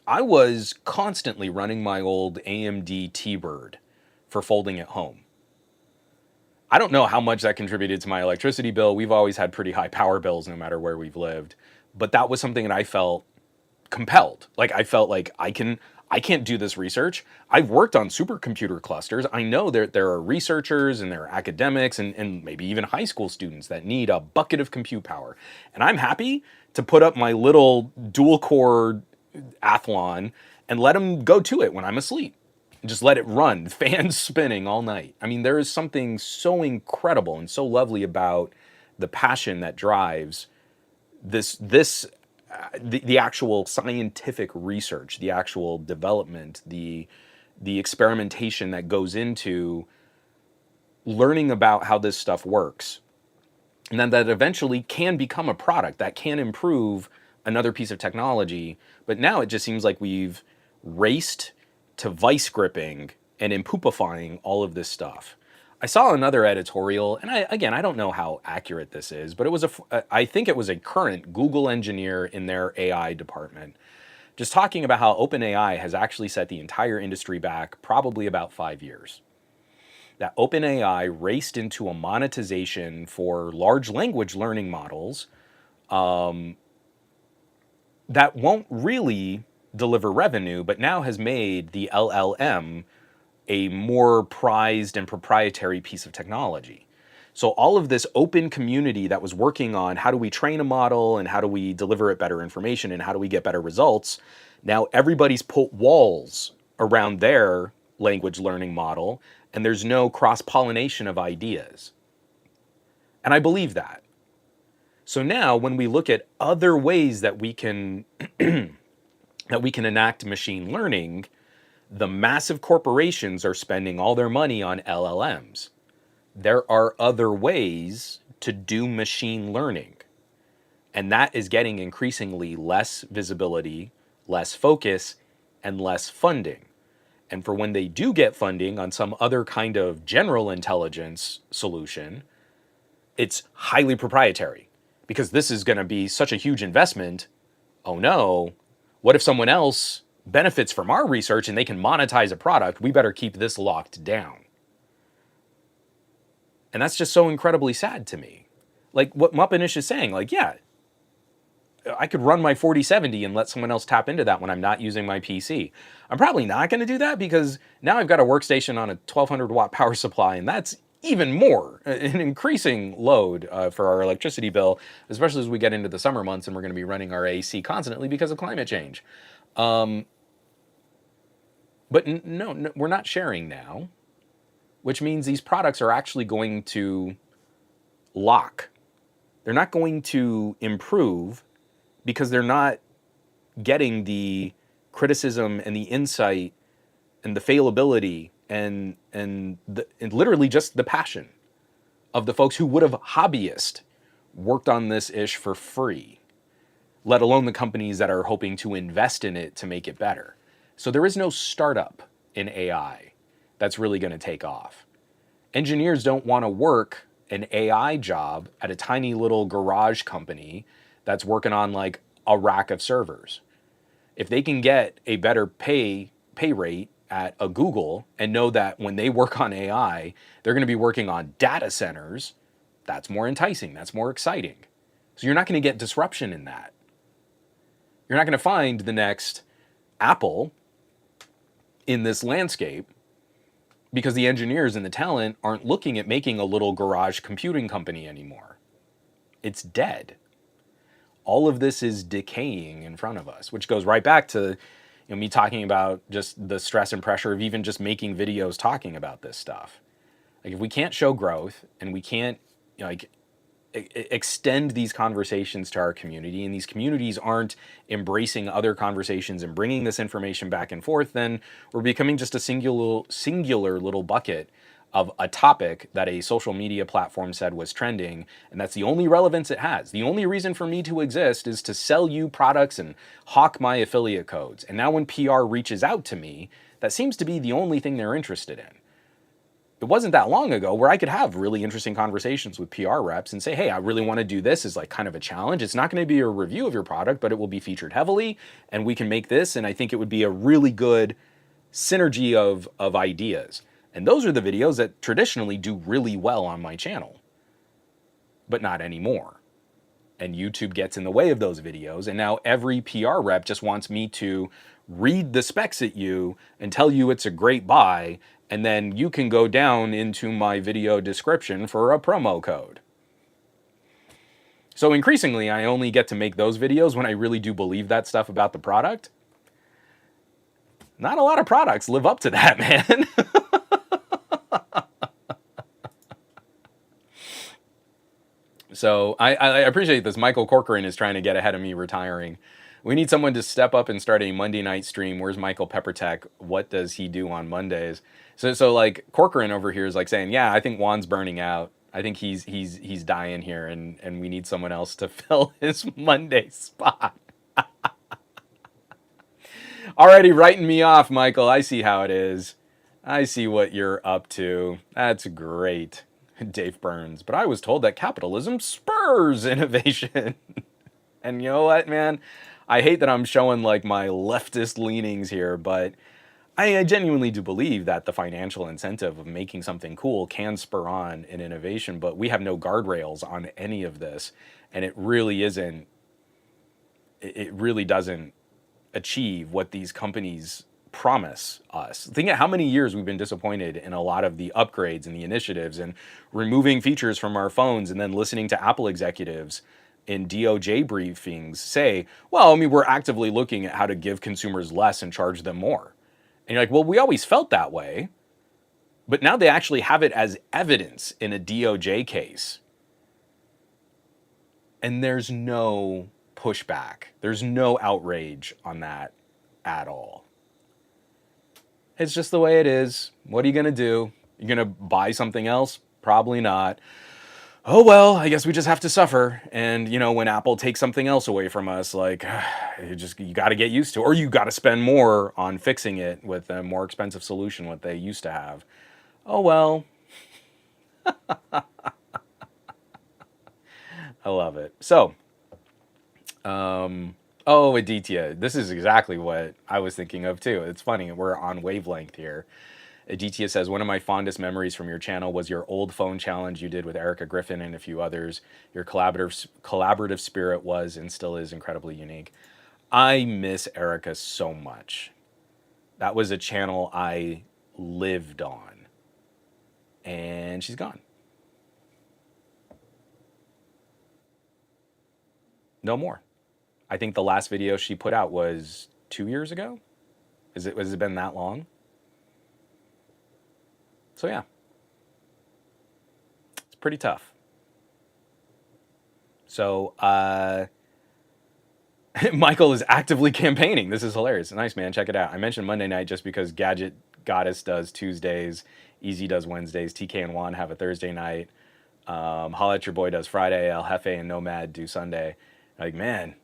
I was constantly running my old AMD T-Bird for folding at home. I don't know how much that contributed to my electricity bill. We've always had pretty high power bills no matter where we've lived. But that was something that I felt compelled. Like I felt like I can't do this research. I've worked on supercomputer clusters. I know there are researchers and there are academics and maybe even high school students that need a bucket of compute power. And I'm happy to put up my little dual core Athlon and let them go to it when I'm asleep. Just let it run, fans spinning all night. I mean, there is something so incredible and so lovely about the passion that drives the actual scientific research, the actual development, the experimentation that goes into learning about how this stuff works. And then that eventually can become a product that can improve another piece of technology. But now it just seems like we've raced to vice gripping and impoopifying all of this stuff. I saw another editorial, and I don't know how accurate this is, but I think it was a current Google engineer in their AI department, just talking about how OpenAI has actually set the entire industry back probably about 5 years. That OpenAI raced into a monetization for large language learning models that won't really deliver revenue, but now has made the LLM a more prized and proprietary piece of technology. So all of this open community that was working on how do we train a model and how do we deliver it better information and how do we get better results, now everybody's put walls around their language learning model and there's no cross-pollination of ideas. And I believe that. So now when we look at other ways that we can enact machine learning, the massive corporations are spending all their money on LLMs. There are other ways to do machine learning. And that is getting increasingly less visibility, less focus, and less funding. And for when they do get funding on some other kind of general intelligence solution, it's highly proprietary. Because this is going to be such a huge investment. Oh no, what if someone else benefits from our research and they can monetize a product? We better keep this locked down. And that's just so incredibly sad to me. Like what Muppinish is saying, like, yeah, I could run my 4070 and let someone else tap into that when I'm not using my PC. I'm probably not going to do that because now I've got a workstation on a 1200 watt power supply, and that's even more, an increasing load for our electricity bill, especially as we get into the summer months and we're going to be running our AC constantly because of climate change. But no, we're not sharing now, which means these products are actually going to lock. They're not going to improve because they're not getting the criticism and the insight and the fallibility and literally just the passion of the folks who would have hobbyist worked on this ish for free, let alone the companies that are hoping to invest in it to make it better. So there is no startup in AI that's really going to take off. Engineers don't want to work an AI job at a tiny little garage company that's working on like a rack of servers. If they can get a better pay rate at a Google and know that when they work on AI, they're going to be working on data centers, that's more enticing, that's more exciting. So you're not going to get disruption in that. You're not going to find the next Apple in this landscape because the engineers and the talent aren't looking at making a little garage computing company anymore. It's dead. All of this is decaying in front of us, which goes right back to me talking about just the stress and pressure of even just making videos talking about this stuff. Like if we can't show growth and we can't extend these conversations to our community, and these communities aren't embracing other conversations and bringing this information back and forth, then we're becoming just a singular little bucket of a topic that a social media platform said was trending, and that's the only relevance it has. The only reason for me to exist is to sell you products and hawk my affiliate codes. And now when PR reaches out to me, that seems to be the only thing they're interested in. It wasn't that long ago where I could have really interesting conversations with PR reps and say, hey, I really want to do this as like kind of a challenge. It's not going to be a review of your product, but it will be featured heavily and we can make this. And I think it would be a really good synergy of ideas. And those are the videos that traditionally do really well on my channel, but not anymore. And YouTube gets in the way of those videos. And now every PR rep just wants me to read the specs at you and tell you it's a great buy. And then you can go down into my video description for a promo code. So increasingly, I only get to make those videos when I really do believe that stuff about the product. Not a lot of products live up to that, man. So I appreciate this. Michael Corcoran is trying to get ahead of me retiring. We need someone to step up and start a Monday night stream. Where's Michael Peppertech? What does he do on Mondays? So like Corcoran over here is like saying, yeah, I think Juan's burning out. I think he's dying here, and we need someone else to fill his Monday spot. Already writing me off, Michael. I see how it is. I see what you're up to. That's great. Dave Burns. But I was told that capitalism spurs innovation. And you know what, man? I hate that I'm showing like my leftist leanings here, but I genuinely do believe that the financial incentive of making something cool can spur on an innovation, but we have no guardrails on any of this. And it really doesn't achieve what these companies promise us. Think of how many years we've been disappointed in a lot of the upgrades and the initiatives and removing features from our phones, and then listening to Apple executives in DOJ briefings say, well, I mean, we're actively looking at how to give consumers less and charge them more. And you're like, well, we always felt that way, but now they actually have it as evidence in a DOJ case. And there's no pushback. There's no outrage on that at all. It's just the way it is. What are you going to do? You're going to buy something else? Probably not. Oh, well, I guess we just have to suffer. And, you know, when Apple takes something else away from us, like, you got to get used to it. Or you got to spend more on fixing it with a more expensive solution, what they used to have. Oh, well. I love it. So, oh, Aditya, this is exactly what I was thinking of too. It's funny, we're on wavelength here. Aditya says, one of my fondest memories from your channel was your old phone challenge you did with Erica Griffin and a few others. Your collaborative spirit was and still is incredibly unique. I miss Erica so much. That was a channel I lived on. And she's gone. No more. I think the last video she put out was 2 years ago. Has it been that long? So yeah, it's pretty tough. So Michael is actively campaigning. This is hilarious. Nice, man. Check it out. I mentioned Monday night just because Gadget Goddess does Tuesdays, Easy does Wednesdays, TK and Juan have a Thursday night. Holla at Your Boy does Friday, El Jefe and Nomad do Sunday. Like, man,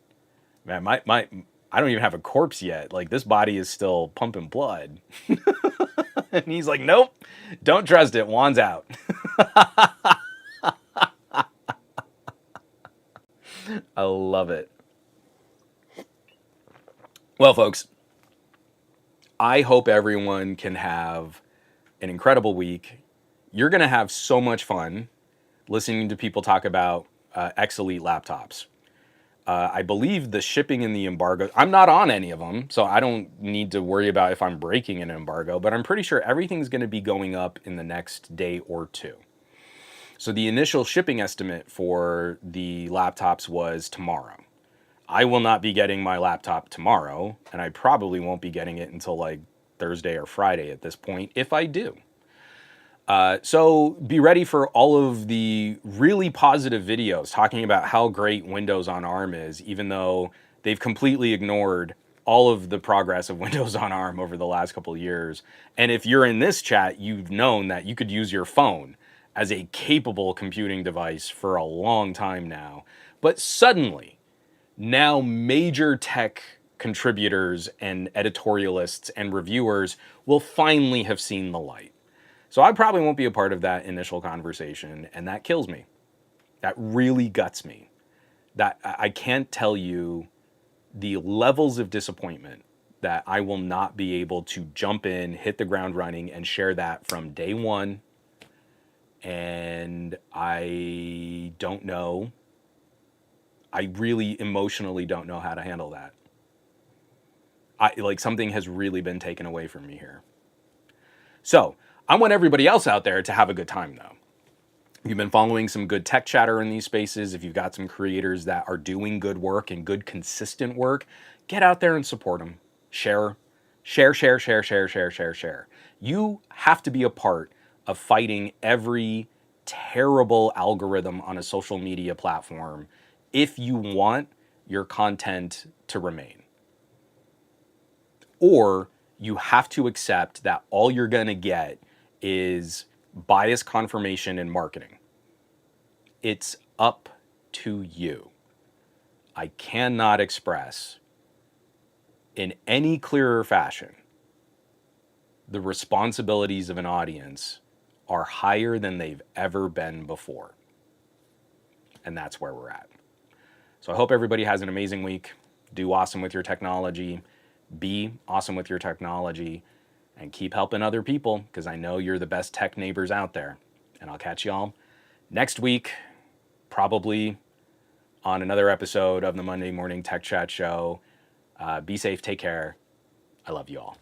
I don't even have a corpse yet. Like, this body is still pumping blood. And he's like, nope, don't trust it. Juan's out. I love it. Well, folks, I hope everyone can have an incredible week. You're going to have so much fun listening to people talk about X Elite laptops. I believe the shipping and the embargo, I'm not on any of them, so I don't need to worry about if I'm breaking an embargo, but I'm pretty sure everything's going to be going up in the next day or two. So the initial shipping estimate for the laptops was tomorrow. I will not be getting my laptop tomorrow, and I probably won't be getting it until like Thursday or Friday at this point, if I do. So be ready for all of the really positive videos talking about how great Windows on ARM is, even though they've completely ignored all of the progress of Windows on ARM over the last couple of years. And if you're in this chat, you've known that you could use your phone as a capable computing device for a long time now. But suddenly, now major tech contributors and editorialists and reviewers will finally have seen the light. So I probably won't be a part of that initial conversation, and that kills me. That really guts me. That I can't tell you the levels of disappointment that I will not be able to jump in, hit the ground running, and share that from day one. And I don't know. I really emotionally don't know how to handle that. Something has really been taken away from me here. So I want everybody else out there to have a good time, though. If you've been following some good tech chatter in these spaces, if you've got some creators that are doing good work and good consistent work, get out there and support them. Share. You have to be a part of fighting every terrible algorithm on a social media platform if you want your content to remain. Or you have to accept that all you're going to get is bias confirmation in marketing. It's up to you. I cannot express in any clearer fashion the responsibilities of an audience are higher than they've ever been before. And that's where we're at. So I hope everybody has an amazing week. Do awesome with your technology. Be awesome with your technology. And keep helping other people, because I know you're the best tech neighbors out there. And I'll catch y'all next week, probably on another episode of the Monday Morning Tech Chat Show. Be safe. Take care. I love you all.